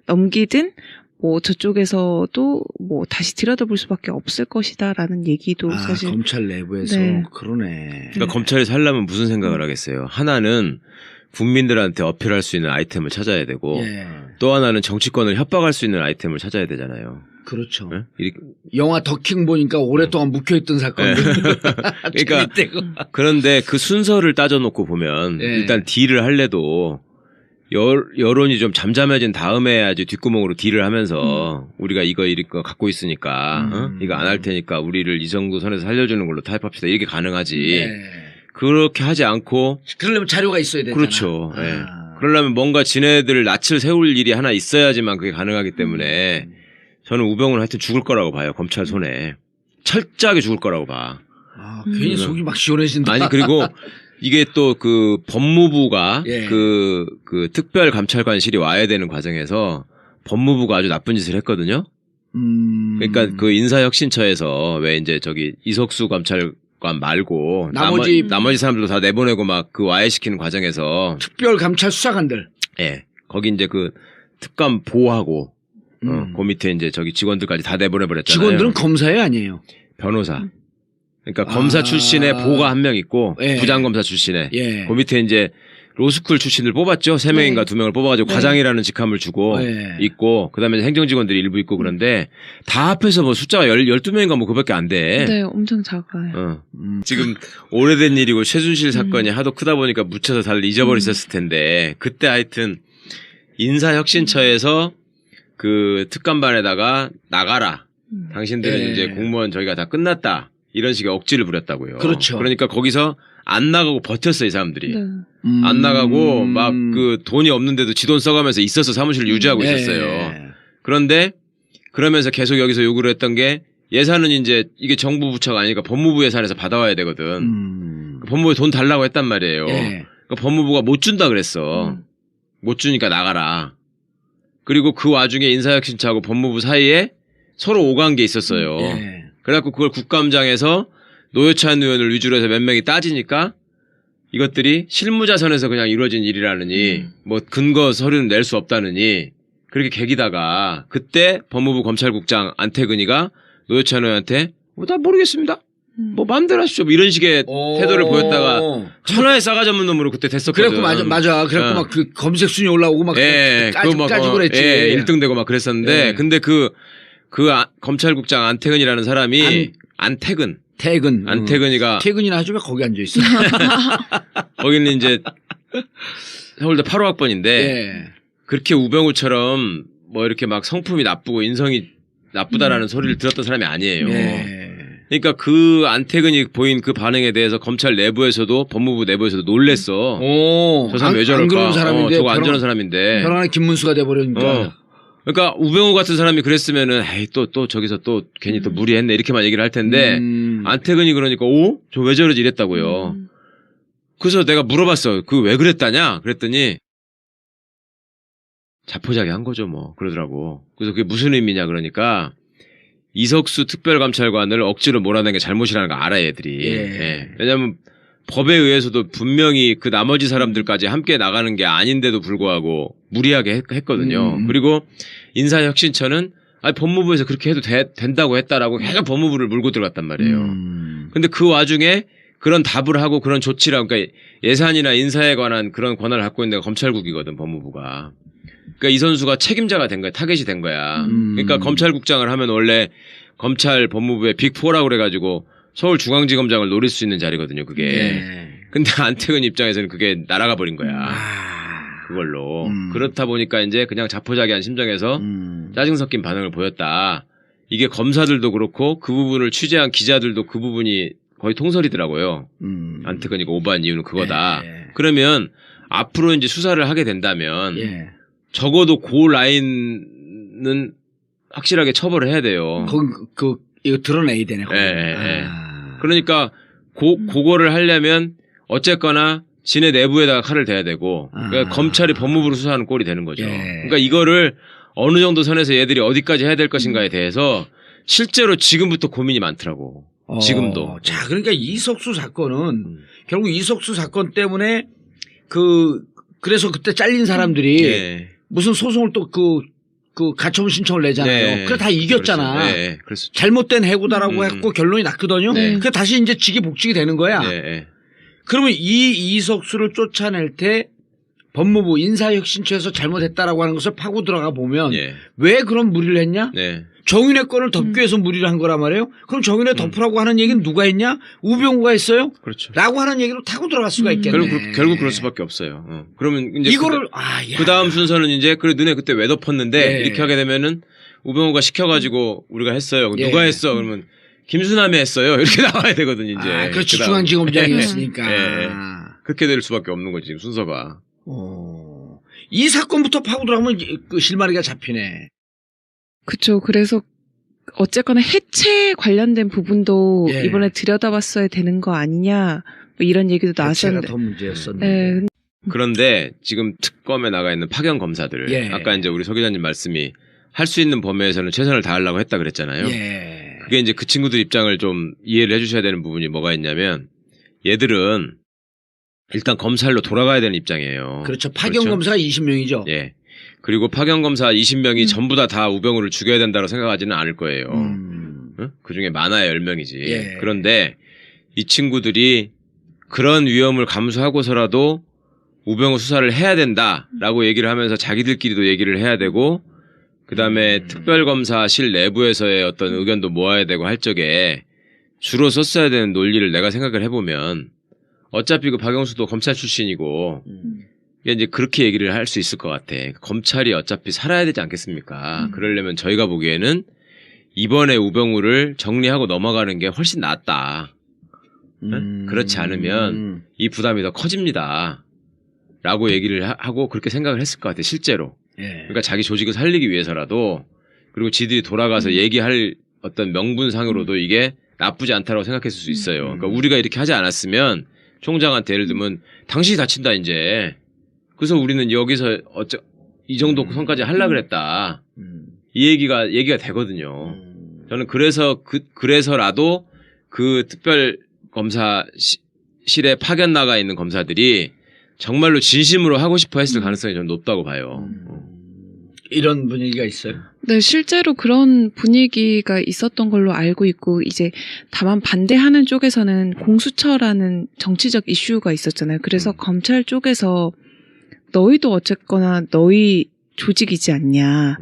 넘기든 뭐 저쪽에서도 뭐 다시 들여다볼 수밖에 없을 것이다라는 얘기도 사실 검찰 내부에서 네. 그러네. 그러니까 검찰이 살려면 무슨 생각을 하겠어요. 하나는 국민들한테 어필할 수 있는 아이템을 찾아야 되고 예. 또 하나는 정치권을 협박할 수 있는 아이템을 찾아야 되잖아요. 그렇죠. 네? 영화 더킹 보니까 오랫동안 묵혀있던 사건들. 그러니까 그런데 그 순서를 따져놓고 보면 예. 일단 딜을 할래도 여론이 좀 잠잠해진 다음에 해야지 뒷구멍으로 딜을 하면서 우리가 이거 갖고 있으니까 이거 안 할 테니까 우리를 이 정도 선에서 살려주는 걸로 타협합시다 이렇게 가능하지. 그렇게 하지 않고 그러려면 자료가 있어야 되잖아. 그렇죠. 예. 그러려면 뭔가 지네들을 낯을 세울 일이 하나 있어야지만 그게 가능하기 때문에 저는 우병우는 하여튼 죽을 거라고 봐요. 검찰 손에. 철저하게 죽을 거라고 봐. 괜히 속이 막 시원해진다. 아니 그리고 이게 또 그 법무부가 예. 그 특별감찰관실이 와야 되는 과정에서 법무부가 아주 나쁜 짓을 했거든요. 그러니까 그 인사혁신처에서 왜 이제 저기 이석수 감찰관 말고 나머지 사람들도 다 내보내고 막 그 와해시키는 과정에서 특별감찰 수사관들. 예. 거기 이제 그 특감 보호하고 그 밑에 이제 저기 직원들까지 다 내보내버렸잖아요. 직원들은 검사예요, 아니에요? 변호사. 그러니까 검사 출신의 보가 한 명 있고 예. 부장검사 출신의 예. 그 밑에 이제 로스쿨 출신들 뽑았죠. 3명인가 2명을 뽑아가지고 과장이라는 직함을 주고 있고 그다음에 행정직원들이 일부 있고 그런데 다 합해서 뭐 숫자가 12명인가 뭐 그밖에 안 돼. 네, 엄청 작아요. 지금 오래된 일이고 최순실 사건이 하도 크다 보니까 묻혀서 잘 잊어버렸었을 텐데 그때 하여튼 인사혁신처에서 그 특감반에다가 나가라. 당신들은 이제 공무원 저희가 다 끝났다. 이런 식의 억지를 부렸다고요. 그렇죠. 그러니까 거기서 안 나가고 버텼어요, 이 사람들이. 네. 안 나가고 막 그 돈이 없는데도 지 돈 써가면서 있어서 사무실을 유지하고 있었어요. 그런데 그러면서 계속 여기서 요구를 했던 게 예산은 이제 이게 정부 부처가 아니니까 법무부 예산에서 받아와야 되거든. 법무부에 돈 달라고 했단 말이에요. 그러니까 법무부가 못 준다 그랬어. 못 주니까 나가라. 그리고 그 와중에 인사혁신처하고 법무부 사이에 서로 오간 게 있었어요. 예. 그래갖고 그걸 국감장에서 노회찬 의원을 위주로 해서 몇 명이 따지니까 이것들이 실무자선에서 그냥 이루어진 일이라느니 뭐 근거 서류는 낼 수 없다느니 그렇게 개기다가 그때 법무부 검찰국장 안태근이가 노회찬 의원한테 나 모르겠습니다. 뭐 마음대로 하십시오. 뭐 이런 식의 태도를 보였다가 천하의 싸가지 없는 놈으로 그때 됐었거든. 그래갖고 맞아. 그래갖고 막 그 검색 순위 올라오고 막 까지고 그랬지. 1등 되고 막 그랬었는데 근데 그 검찰국장 안태근이라는 사람이 안태근이가 퇴근이나 하지 왜 거기 앉아 있어? 거기는 이제 서울대 8호 학번인데 그렇게 우병우처럼 뭐 이렇게 막 성품이 나쁘고 인성이 나쁘다라는 소리를 들었던 사람이 아니에요. 그러니까 그 안태근이 보인 그 반응에 대해서 검찰 내부에서도 법무부 내부에서도 놀랬어. 저 사람 왜 저럴까? 안 그런 사람인데. 저거 안 저런 사람인데. 벼랑의 김문수가 돼버리니까. 그러니까 우병우 같은 사람이 그랬으면은 에이 또 저기서 또 괜히 또 무리했네 이렇게만 얘기를 할 텐데 안태근이 그러니까 저 왜 저러지 이랬다고요. 그래서 내가 물어봤어. 그 왜 그랬다냐? 그랬더니 자포자기 한 거죠 뭐 그러더라고. 그래서 그게 무슨 의미냐 그러니까 이석수 특별감찰관을 억지로 몰아낸 게 잘못이라는 거 알아 얘들이. 예. 왜냐하면 법에 의해서도 분명히 그 나머지 사람들까지 함께 나가는 게 아닌데도 불구하고 무리하게 했거든요. 그리고 인사혁신처는 법무부에서 그렇게 해도 된다고 했다라고 계속 법무부를 물고 들어갔단 말이에요. 근데 그 와중에 그런 답을 하고 그런 조치를 그러니까 예산이나 인사에 관한 그런 권한을 갖고 있는 데가 검찰국이거든 법무부가. 그러니까 이 선수가 책임자가 된 거야. 타겟이 된 거야. 그러니까 검찰국장을 하면 원래 검찰 법무부의 빅4라고 그래가지고 서울중앙지검장을 노릴 수 있는 자리거든요, 그게. 근데 안태근 입장에서는 그게 날아가 버린 거야. 그걸로. 그렇다 보니까 이제 그냥 자포자기한 심정에서 짜증 섞인 반응을 보였다. 이게 검사들도 그렇고 그 부분을 취재한 기자들도 그 부분이 거의 통설이더라고요. 안태근이가 오버한 이유는 그거다. 그러면 앞으로 이제 수사를 하게 된다면 적어도 그 라인은 확실하게 처벌을 해야 돼요. 이거 드러내야 되네. 그러니까 그거를 하려면 어쨌거나 지네 내부에다가 칼을 대야 되고 그러니까 검찰이 법무부로 수사하는 꼴이 되는 거죠. 그러니까 이거를 어느 정도 선에서 얘들이 어디까지 해야 될 것인가에 대해서 실제로 지금부터 고민이 많더라고. 지금도. 자, 그러니까 이석수 사건은 결국 이석수 사건 때문에 그래서 그때 잘린 사람들이 무슨 소송을 또 가처분 신청을 내잖아요. 그래 다 이겼잖아. 그렇죠. 잘못된 해고다라고 했고 결론이 났거든요. 그 다시 이제 직이 되는 거야. 그러면 이 이석수를 쫓아낼 때 법무부 인사혁신처에서 잘못했다라고 하는 것을 파고 들어가 보면 왜 그런 무리를 했냐? 정윤회 건을 덮기 위해서 무리를 한 거란 말이에요. 그럼 정윤회 덮으라고 하는 얘기는 누가 했냐? 우병우가 했어요? 그렇죠. 라고 하는 얘기로 타고 들어갈 수가 있겠네. 결국 그럴 수밖에 없어요. 그러면 이제 이거를 그 다음 순서는 이제 그래 너네 그때 왜 덮었는데 이렇게 하게 되면은 우병우가 시켜가지고 우리가 했어요. 누가 했어? 그러면 김수남이 했어요. 이렇게 나와야 되거든 이제. 그렇지. 중앙지검장이었으니까. 그렇게 될 수밖에 없는 거지 지금 순서가. 이 사건부터 파고 들어가면 그 실마리가 잡히네. 그쵸. 그래서 어쨌거나 해체 관련된 부분도 이번에 들여다봤어야 되는 거 아니냐 뭐 이런 얘기도 나왔었는데. 해체가 더 문제였었는데. 그런데 지금 특검에 나가 있는 파견 검사들 아까 이제 우리 서 기자님 말씀이 할 수 있는 범위에서는 최선을 다하려고 했다 그랬잖아요. 그게 이제 그 친구들 입장을 좀 이해를 해주셔야 되는 부분이 뭐가 있냐면 얘들은 일단 검찰로 돌아가야 되는 입장이에요. 그렇죠. 파견 검사가 20명이죠. 그리고 파견 검사 20명이 전부 다 우병우를 죽여야 된다고 생각하지는 않을 거예요. 그 중에 많아야 10명이지. 그런데 이 친구들이 그런 위험을 감수하고서라도 우병우 수사를 해야 된다라고 얘기를 하면서 자기들끼리도 얘기를 해야 되고 그 다음에 특별검사실 내부에서의 어떤 의견도 모아야 되고 할 적에 주로 썼어야 되는 논리를 내가 생각을 해보면 어차피 그 박영수도 검찰 출신이고 이제 그렇게 얘기를 할 수 있을 것 같아. 검찰이 어차피 살아야 되지 않겠습니까? 그러려면 저희가 보기에는 이번에 우병우를 정리하고 넘어가는 게 훨씬 낫다. 그렇지 않으면 이 부담이 더 커집니다. 라고 얘기를 하고 그렇게 생각을 했을 것 같아. 실제로. 그러니까 자기 조직을 살리기 위해서라도 그리고 지들이 돌아가서 얘기할 어떤 명분상으로도 이게 나쁘지 않다고 생각했을 수 있어요. 그러니까 우리가 이렇게 하지 않았으면 총장한테 예를 들면 당신이 다친다 이제 그래서 우리는 여기서 이 정도 선까지 하려고 그랬다. 이 얘기가 되거든요. 저는 그래서라도 그 특별 검사실에 파견 나가 있는 검사들이 정말로 진심으로 하고 싶어 했을 가능성이 좀 높다고 봐요. 이런 분위기가 있어요. 네, 실제로 그런 분위기가 있었던 걸로 알고 있고, 이제 다만 반대하는 쪽에서는 공수처라는 정치적 이슈가 있었잖아요. 그래서 검찰 쪽에서 너희도 어쨌거나 너희 조직이지 않냐.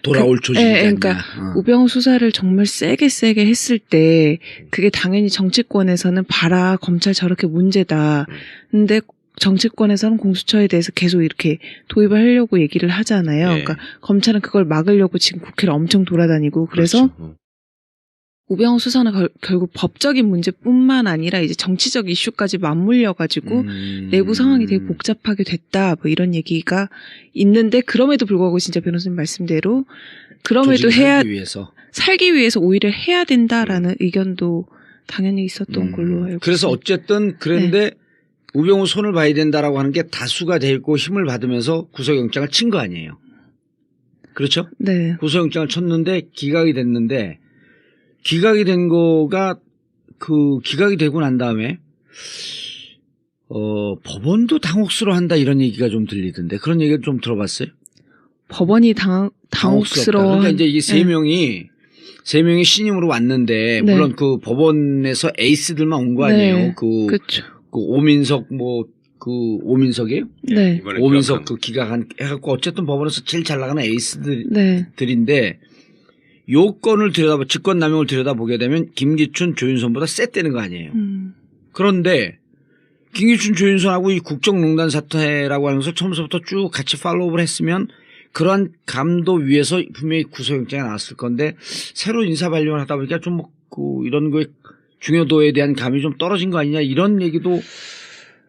돌아올 조직이지 않냐. 그러니까 우병우 수사를 정말 세게 했을 때 그게 당연히 정치권에서는 봐라, 검찰 저렇게 문제다. 근데 정치권에서는 공수처에 대해서 계속 이렇게 도입을 하려고 얘기를 하잖아요. 네. 그러니까 검찰은 그걸 막으려고 지금 국회를 엄청 돌아다니고, 그래서 그렇죠. 우병우 수사는 결국 법적인 문제뿐만 아니라 이제 정치적 이슈까지 맞물려가지고 내부 상황이 되게 복잡하게 됐다, 뭐 이런 얘기가 있는데, 그럼에도 불구하고 진짜 변호사님 말씀대로 그럼에도 살기 위해서 오히려 해야 된다라는 의견도 당연히 있었던 걸로 알고 그래서 있습니다. 어쨌든 그런데 우병우 손을 봐야 된다라고 하는 게 다수가 돼 있고 힘을 받으면서 구속영장을 친 거 아니에요. 그렇죠? 네. 구속영장을 쳤는데 기각이 됐는데, 기각이 된 거가 기각이 되고 난 다음에 법원도 당혹스러워한다 이런 얘기가 좀 들리던데, 그런 얘기를 좀 들어봤어요? 법원이 당혹스러워. 그러니까 이제 이 세 명이 신임으로 왔는데, 물론 그 법원에서 에이스들만 온 거 아니에요? 그렇죠. 그 오민석 오민석이에요? 네. 오민석 해갖고 어쨌든 법원에서 제일 잘 나가는 에이스들인데, 요건을 직권남용을 들여다보게 되면 김기춘, 조윤선보다 셌다는 거 아니에요. 그런데 김기춘, 조윤선하고 이 국정농단 사태라고 하면서 처음부터 쭉 같이 팔로우를 했으면 그러한 감도 위에서 분명히 구속영장이 나왔을 건데, 새로 인사 발령을 하다 보니까 좀 이런 거에 중요도에 대한 감이 좀 떨어진 거 아니냐, 이런 얘기도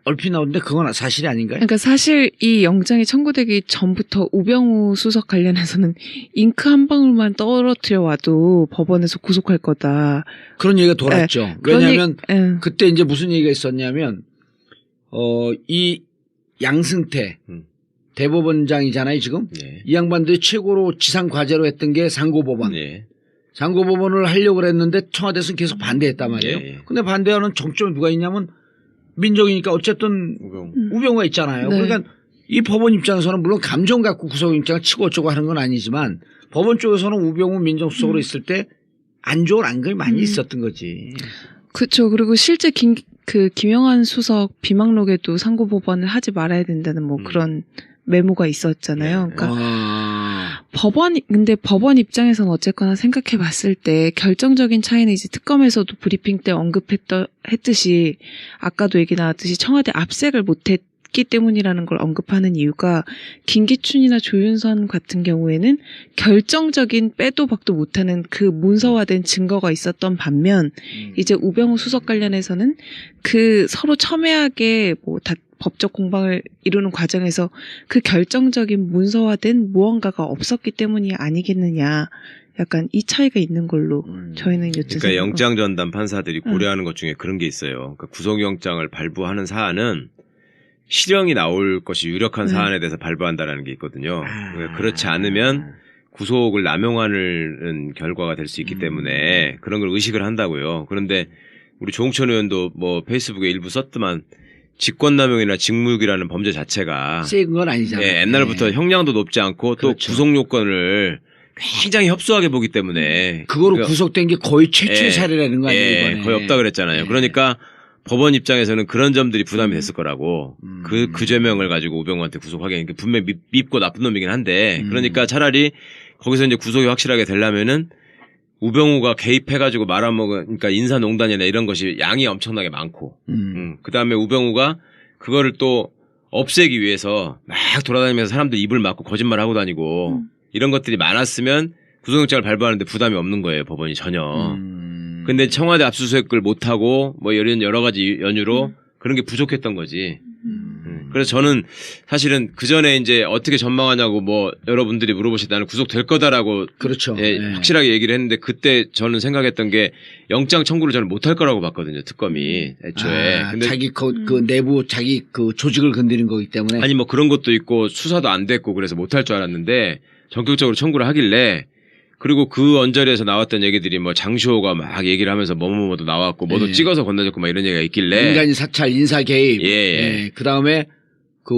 얼핏 나오는데 그건 사실이 아닌가요? 그러니까 사실 이 영장이 청구되기 전부터 우병우 수석 관련해서는 잉크 한 방울만 떨어뜨려 와도 법원에서 구속할 거다, 그런 얘기가 돌았죠. 왜냐하면 그때 이제 무슨 얘기가 있었냐면 이 양승태 대법원장이잖아요 지금. 이 양반들이 최고로 지상 과제로 했던 게 상고법원. 상고법원을 하려고 그랬는데 청와대에서는 계속 반대했단 말이에요. 근데 반대하는 정점에 누가 있냐면 민정이니까 어쨌든 우병우가 있잖아요. 그러니까 이 법원 입장에서는 물론 감정 갖고 구속영장을 치고 어쩌고 하는 건 아니지만, 법원 쪽에서는 우병우 민정수석으로 있을 때 안 좋은 안감이 많이 있었던 거지. 그렇죠. 그리고 실제 김영환 수석 비망록에도 상고법원을 하지 말아야 된다는 뭐 그런 메모가 있었잖아요. 그러니까 근데 법원 입장에서는 어쨌거나 생각해 봤을 때 결정적인 차이는 이제 특검에서도 브리핑 때 했듯이, 아까도 얘기 나왔듯이 청와대 압색을 못했기 때문이라는 걸 언급하는 이유가, 김기춘이나 조윤선 같은 경우에는 결정적인 빼도 박도 못하는 그 문서화된 증거가 있었던 반면, 이제 우병우 수석 관련해서는 그 서로 첨예하게 법적 공방을 이루는 과정에서 그 결정적인 문서화된 무언가가 없었기 때문이 아니겠느냐, 약간 이 차이가 있는 걸로 저희는 그러니까 영장 전담 판사들이 고려하는 것 중에 그런 게 있어요. 그러니까 구속영장을 발부하는 사안은 실형이 나올 것이 유력한 사안에 대해서 발부한다라는 게 있거든요. 그러니까 그렇지 않으면 구속을 남용하는 결과가 될 수 있기 때문에 그런 걸 의식을 한다고요. 그런데 우리 조홍천 의원도 뭐 페이스북에 일부 썼더만, 직권남용이나 직무유기라는 범죄 자체가 센 건 아니잖아요. 옛날부터 형량도 높지 않고 또 구속 요건을 굉장히 협소하게 보기 때문에 그거로 구속된 게 거의 최초의 사례라는 거 아니에요? 이번에. 거의 없다 그랬잖아요. 그러니까 법원 입장에서는 그런 점들이 부담이 됐을 거라고, 그 죄명을 가지고 우병우한테 구속하게, 분명히 밉고 나쁜 놈이긴 한데, 그러니까 차라리 거기서 이제 구속이 확실하게 되려면은 우병우가 개입해가지고 말아먹은, 그러니까 인사농단이나 이런 것이 양이 엄청나게 많고, 그 다음에 우병우가 그거를 또 없애기 위해서 막 돌아다니면서 사람들 입을 막고 거짓말 하고 다니고, 이런 것들이 많았으면 구속영장을 발부하는데 부담이 없는 거예요, 법원이 전혀. 근데 청와대 압수수색을 못하고 뭐 이런 여러 가지 연유로 그런 게 부족했던 거지. 그래서 저는 사실은 그 전에 이제 어떻게 전망하냐고 뭐 여러분들이 물어보실 때 나는 구속될 거다라고 그렇죠. 예, 네. 확실하게 얘기를 했는데 그때 저는 생각했던 게 영장 청구를 저는 못할 거라고 봤거든요. 특검이 애초에. 근데 자기 그 내부 자기 그 조직을 건드린 거기 때문에. 아니 뭐 그런 것도 있고 수사도 안 됐고 그래서 못할 줄 알았는데 전격적으로 청구를 하길래 그리고 그 언저리에서 나왔던 얘기들이 뭐 장시호가 막 얘기를 하면서 뭐뭐뭐도 나왔고 뭐도 예. 찍어서 건너졌고 막 이런 얘기가 있길래 인간이 사찰, 인사 개입. 예. 그 다음에 그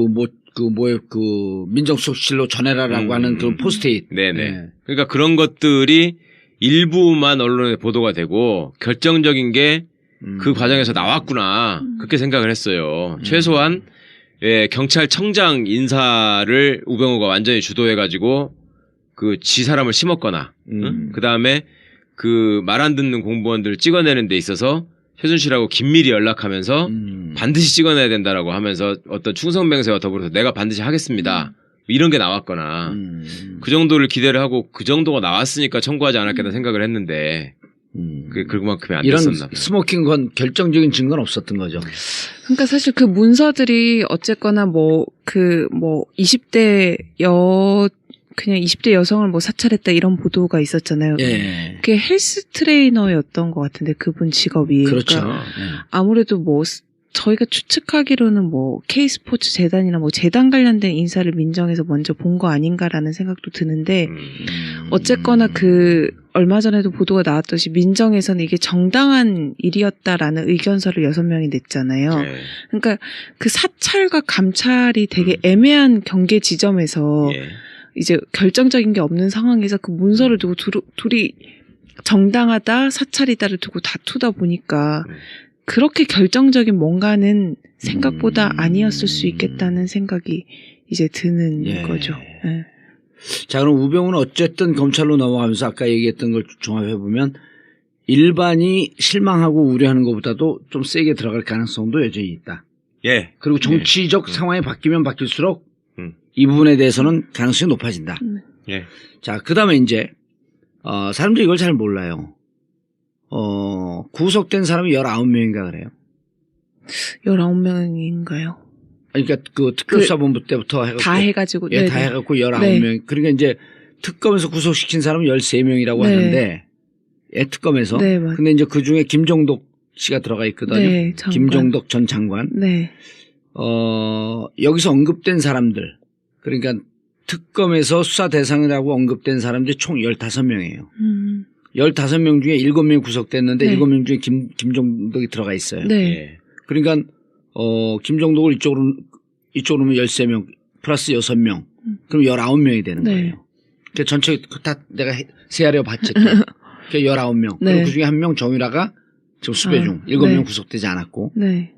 민정수석실로 전해라라고 하는 그런 포스트잇. 네네. 예. 그러니까 그런 것들이 일부만 언론에 보도가 되고 결정적인 게 그 과정에서 나왔구나 그렇게 생각을 했어요. 최소한 예, 경찰청장 인사를 우병우가 완전히 주도해가지고 그 지 사람을 심었거나 응? 그 다음에 그 말 안 듣는 공무원들을 찍어내는 데 있어서 최순실하고 긴밀히 연락하면서 반드시 찍어내야 된다라고 하면서 어떤 충성맹세와 더불어서 내가 반드시 하겠습니다. 이런 게 나왔거나 그 정도를 기대를 하고 그 정도가 나왔으니까 청구하지 않았겠다 생각을 했는데 그게 그만큼이 안 이런 됐었나 봐요. 스모킹 건 결정적인 증거는 없었던 거죠. 그러니까 사실 그 문서들이 어쨌거나 뭐 20대 그냥 20대 여성을 뭐 사찰했다 이런 보도가 있었잖아요. 예. 그게 헬스 트레이너였던 것 같은데 그분 직업이. 그렇죠. 그러니까 아무래도 뭐 저희가 추측하기로는 뭐 K스포츠 재단이나 뭐 재단 관련된 인사를 민정에서 먼저 본 거 아닌가라는 생각도 드는데 어쨌거나 그 얼마 전에도 보도가 나왔듯이 민정에서는 이게 정당한 일이었다라는 의견서를 6명이 냈잖아요. 네. 그러니까 그 사찰과 감찰이 되게 애매한 경계 지점에서 예. 이제 결정적인 게 없는 상황에서 그 문서를 두고 둘이 정당하다 사찰이다를 두고 다투다 보니까 그렇게 결정적인 뭔가는 생각보다 아니었을 수 있겠다는 생각이 이제 드는 거죠. 예. 자, 그럼 우병우는 어쨌든 검찰로 넘어가면서 아까 얘기했던 걸 종합해보면 일반이 실망하고 우려하는 것보다도 좀 세게 들어갈 가능성도 여전히 있다. 예. 그리고 정치적 상황이 바뀌면 바뀔수록 이 부분에 대해서는 가능성이 높아진다. 예. 자, 그 다음에 이제, 사람들이 이걸 잘 몰라요. 구속된 사람이 19명인가 그래요. 19명인가요? 그러니까 그 특별수사본부 때부터 해갖고. 다 해가지고. 예, 다 해갖고 19명. 네. 그러니까 이제 특검에서 구속시킨 사람은 13명이라고 네. 하는데, 예, 특검에서. 네, 맞- 근데 이제 그 중에 김종덕 씨가 들어가 있거든요. 네, 장관. 김종덕 전 장관. 네. 여기서 언급된 사람들. 그러니까 특검에서 수사 대상이라고 언급된 사람들이 총 15명이에요. 15명 중에 7명이 구속됐는데 네. 7명 중에 김종덕이 들어가 있어요. 네. 예. 그러니까 김종덕을 이쪽으로 오면 13명 플러스 6명. 그럼 19명이 되는 네. 거예요. 그러니까 전체 다 내가 세하려 봤지. 그러니까 19명. 네. 그리고 그중에 한 명 정유라가 지금 수배 중. 7명 네. 구속되지 않았고. 네.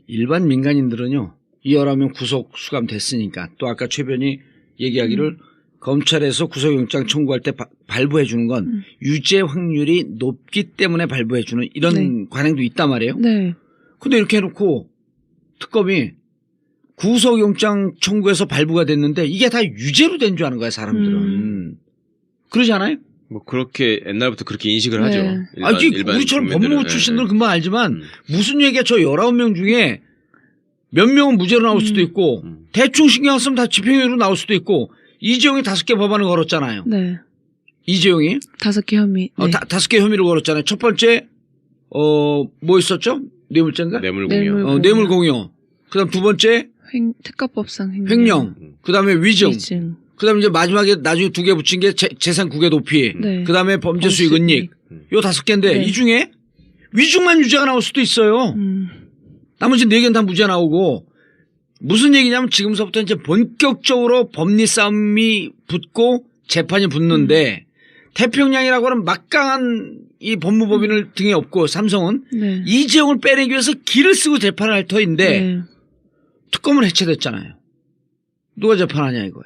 일반 민간인들은요. 이 19명 구속 수감됐으니까 또 아까 최 변이 얘기하기를 검찰에서 구속영장 청구할 때 발부해 주는 건 유죄 확률이 높기 때문에 발부해 주는 이런 네. 관행도 있단 말이에요. 네. 근데 이렇게 해놓고 특검이 구속영장 청구해서 발부가 됐는데 이게 다 유죄로 된 줄 아는 거야 사람들은. 그러지 않아요? 뭐 그렇게 옛날부터 그렇게 인식을 네. 하죠. 우리처럼 국민들은. 법무부 출신들은 금방 알지만 무슨 얘기야 저 19명 중에 몇 명은 무죄로 나올 수도 있고 대충 신경 안 쓰면 다 집행유예로 나올 수도 있고 이재용이 5개 법안을 걸었잖아요. 네. 이재용이 5개 혐의. 네. 5개 혐의를 걸었잖아요. 첫 번째 뭐 있었죠? 뇌물죄인가? 뇌물공여. 뇌물공여. 그다음 두 번째 특가법상 횡령. 그다음에 위증. 위증. 그다음에 이제 마지막에 나중에 2개 붙인 게 재산 국외 도피. 네. 그다음에 범죄 수익 은닉. 요 5개인데 네. 이 중에 위증만 유죄가 나올 수도 있어요. 나머지 4개는 다 무죄 나오고 무슨 얘기냐면 지금서부터 이제 본격적으로 법리 싸움이 붙고 재판이 붙는데 태평양이라고 하는 막강한 이 법무법인을 등에 업고 삼성은 네. 이재용을 빼내기 위해서 길을 쓰고 재판을 할 터인데 네. 특검은 해체됐잖아요. 누가 재판하냐 이거야.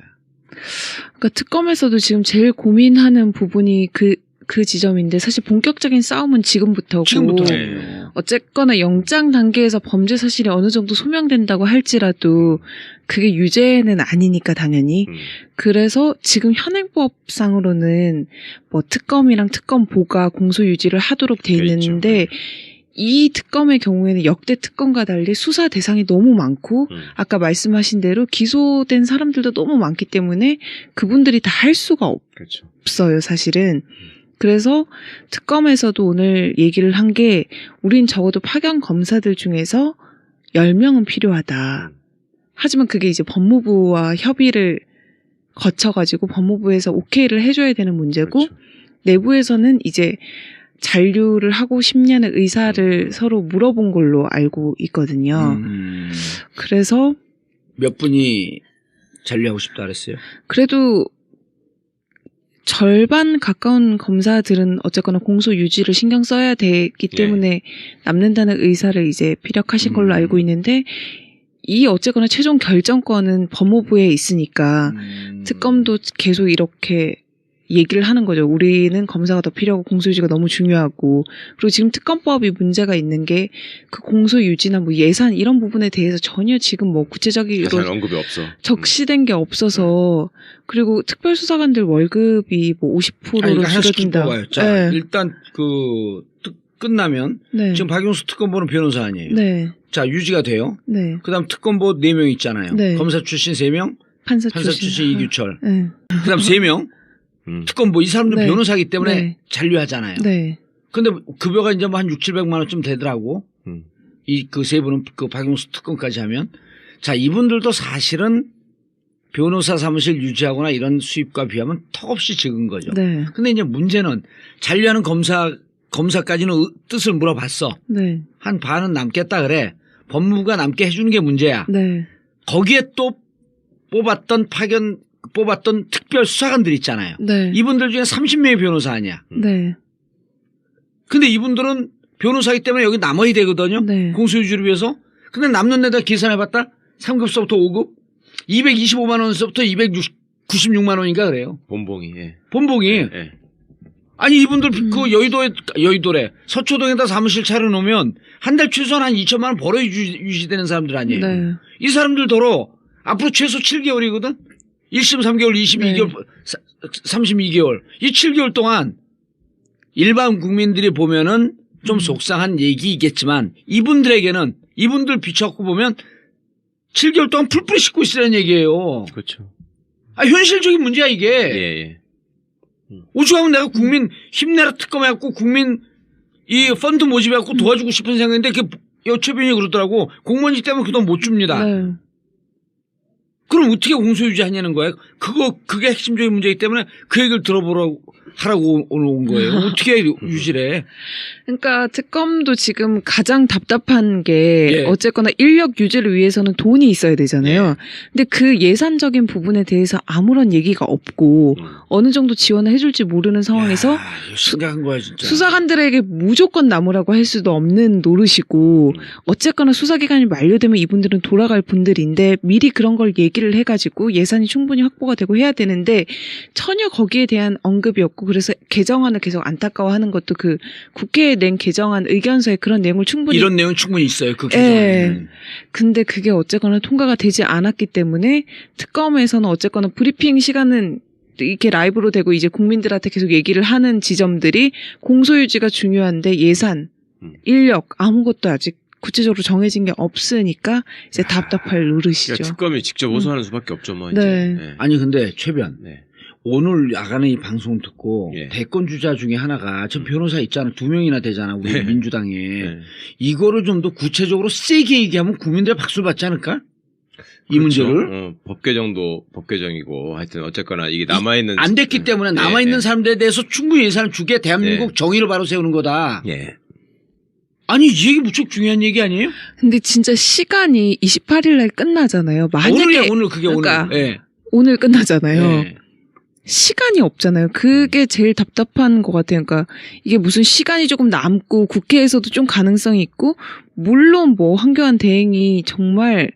그러니까 특검에서도 지금 제일 고민하는 부분이 그 지점인데 사실 본격적인 싸움은 지금부터고 지금부터예요. 어쨌거나 영장 단계에서 범죄 사실이 어느 정도 소명된다고 할지라도 그게 유죄는 아니니까 당연히 그래서 지금 현행법상으로는 뭐 특검이랑 특검보가 공소 유지를 하도록 돼 있는데 이 특검의 경우에는 역대 특검과 달리 수사 대상이 너무 많고 아까 말씀하신 대로 기소된 사람들도 너무 많기 때문에 그분들이 다 할 수가 그렇죠. 없어요, 사실은. 그래서 특검에서도 오늘 얘기를 한 게 우린 적어도 파견 검사들 중에서 10명은 필요하다. 하지만 그게 이제 법무부와 협의를 거쳐가지고 법무부에서 오케이를 해줘야 되는 문제고 그렇죠. 내부에서는 이제 잔류를 하고 싶냐는 의사를 서로 물어본 걸로 알고 있거든요. 그래서 몇 분이 잔류하고 싶다 그랬어요? 그래도 절반 가까운 검사들은 어쨌거나 공소 유지를 신경 써야 되기 때문에 남는다는 의사를 이제 피력하신 걸로 알고 있는데 이 어쨌거나 최종 결정권은 법무부에 있으니까 특검도 계속 이렇게 얘기를 하는 거죠. 우리는 검사가 더 필요하고 공소유지가 너무 중요하고 그리고 지금 특검법이 문제가 있는 게 그 공소유지나 뭐 예산 이런 부분에 대해서 전혀 지금 뭐 구체적으로 자세한 언급이 없어. 적시된 게 없어서 그리고 특별수사관들 월급이 뭐 50%로 줄어든다. 자, 일단 끝나면 네. 지금 박용수 특검보는 변호사 아니에요. 네. 자, 유지가 돼요. 네. 그다음 특검보 4명 있잖아요. 네. 검사 출신 3명, 판사 출신 이규철. 네. 그다음 3명. 특검보 이 사람들 네. 변호사기 때문에 네. 잔류하잖아요. 네. 근데 급여가 이제 뭐 한 600~700만 원쯤 되더라고. 이 그 세 분은 그 박용수 특검까지 하면 자, 이분들도 사실은 변호사 사무실 유지하거나 이런 수입과 비하면 턱없이 적은 거죠. 네. 근데 이제 문제는 잔류하는 검사까지는 뜻을 물어봤어. 네. 한 반은 남겠다 그래. 법무부가 남게 해주는 게 문제야. 네. 거기에 또 뽑았던 특별 수사관들 있잖아요. 네. 이분들 중에 30명의 변호사 아니야. 네. 근데 이분들은 변호사이기 때문에 여기 남아야 되거든요. 네. 공소유지를 위해서. 근데 남는 데다 계산해봤다. 3급서부터 5급 225만 원서부터 296만 원인가 그래요. 본봉이. 예. 본봉이. 예. 아니 이분들 그 여의도래 서초동에다 사무실 차려놓으면 한 달 최소한 한 2천만 원 벌어 유지되는 사람들 아니에요. 네. 이 사람들더러 앞으로 최소 7개월이거든. 1심 3개월, 22개월, 32개월. 이 7개월 동안 일반 국민들이 보면은 좀 속상한 얘기이겠지만 이분들에게는 이분들 비춰갖고 보면 7개월 동안 풀뿌리 씻고 있으라는 얘기예요. 그렇죠. 아, 현실적인 문제야 이게. 예. 오죽하면 내가 국민 힘내라 특검해갖고 국민 이 펀드 모집해갖고 도와주고 싶은 생각인데 그게 여최변이 그러더라고. 공무원직 때문에 그 돈 못 줍니다. 네. 그럼 어떻게 공소유지하냐는 거예요. 그게 핵심적인 문제이기 때문에 그 얘기를 하라고 오늘 온 거예요. 어떻게 유지를 해. 그러니까 특검도 지금 가장 답답한 게 예. 어쨌거나 인력 유지를 위해서는 돈이 있어야 되잖아요. 근데 그 예산적인 부분에 대해서 아무런 얘기가 없고 어느 정도 지원을 해줄지 모르는 상황에서 야, 심각한 거야 진짜. 수사관들에게 무조건 남으라고 할 수도 없는 노릇이고 어쨌거나 수사기간이 만료되면 이분들은 돌아갈 분들인데 미리 그런 걸 얘기를 해가지고 예산이 충분히 확보가 되고 해야 되는데 전혀 거기에 대한 언급이 없고 그래서 개정안을 계속 안타까워하는 것도 그 국회에 낸 개정안 의견서에 그런 내용을 충분히 이런 내용 충분히 있어요. 그 개정안에는. 근데 그게 어쨌거나 통과가 되지 않았기 때문에 특검에서는 어쨌거나 브리핑 시간은 이렇게 라이브로 되고 이제 국민들한테 계속 얘기를 하는 지점들이 공소유지가 중요한데 예산, 인력 아무것도 아직 구체적으로 정해진 게 없으니까 이제 답답할 노릇이죠. 그러니까 특검이 직접 호소하는 수밖에 없죠, 뭐 네. 이제. 네. 아니 근데 최변. 네. 오늘 야간에 이 방송 듣고 예. 대권 주자 중에 하나가 전 변호사 있잖아. 2명이나 되잖아. 우리 네. 민주당에. 네. 이거를 좀 더 구체적으로 세게 얘기하면 국민들의 박수를 받지 않을까? 이 그렇죠. 문제를. 법 개정도 법 개정이고 하여튼 어쨌거나 이게 남아있는 안 됐기 때문에 네, 남아있는 네. 사람들에 대해서 충분히 예산을 주게 대한민국 네. 정의를 바로 세우는 거다. 예. 아니 이 얘기 무척 중요한 얘기 아니에요? 근데 진짜 시간이 28일 날 끝나잖아요. 만약에 오늘 그게 그러니까 오늘. 예. 오늘 끝나잖아요. 예. 시간이 없잖아요. 그게 제일 답답한 것 같아요. 그러니까 이게 무슨 시간이 조금 남고 국회에서도 좀 가능성이 있고 물론 뭐 황교안 대행이 정말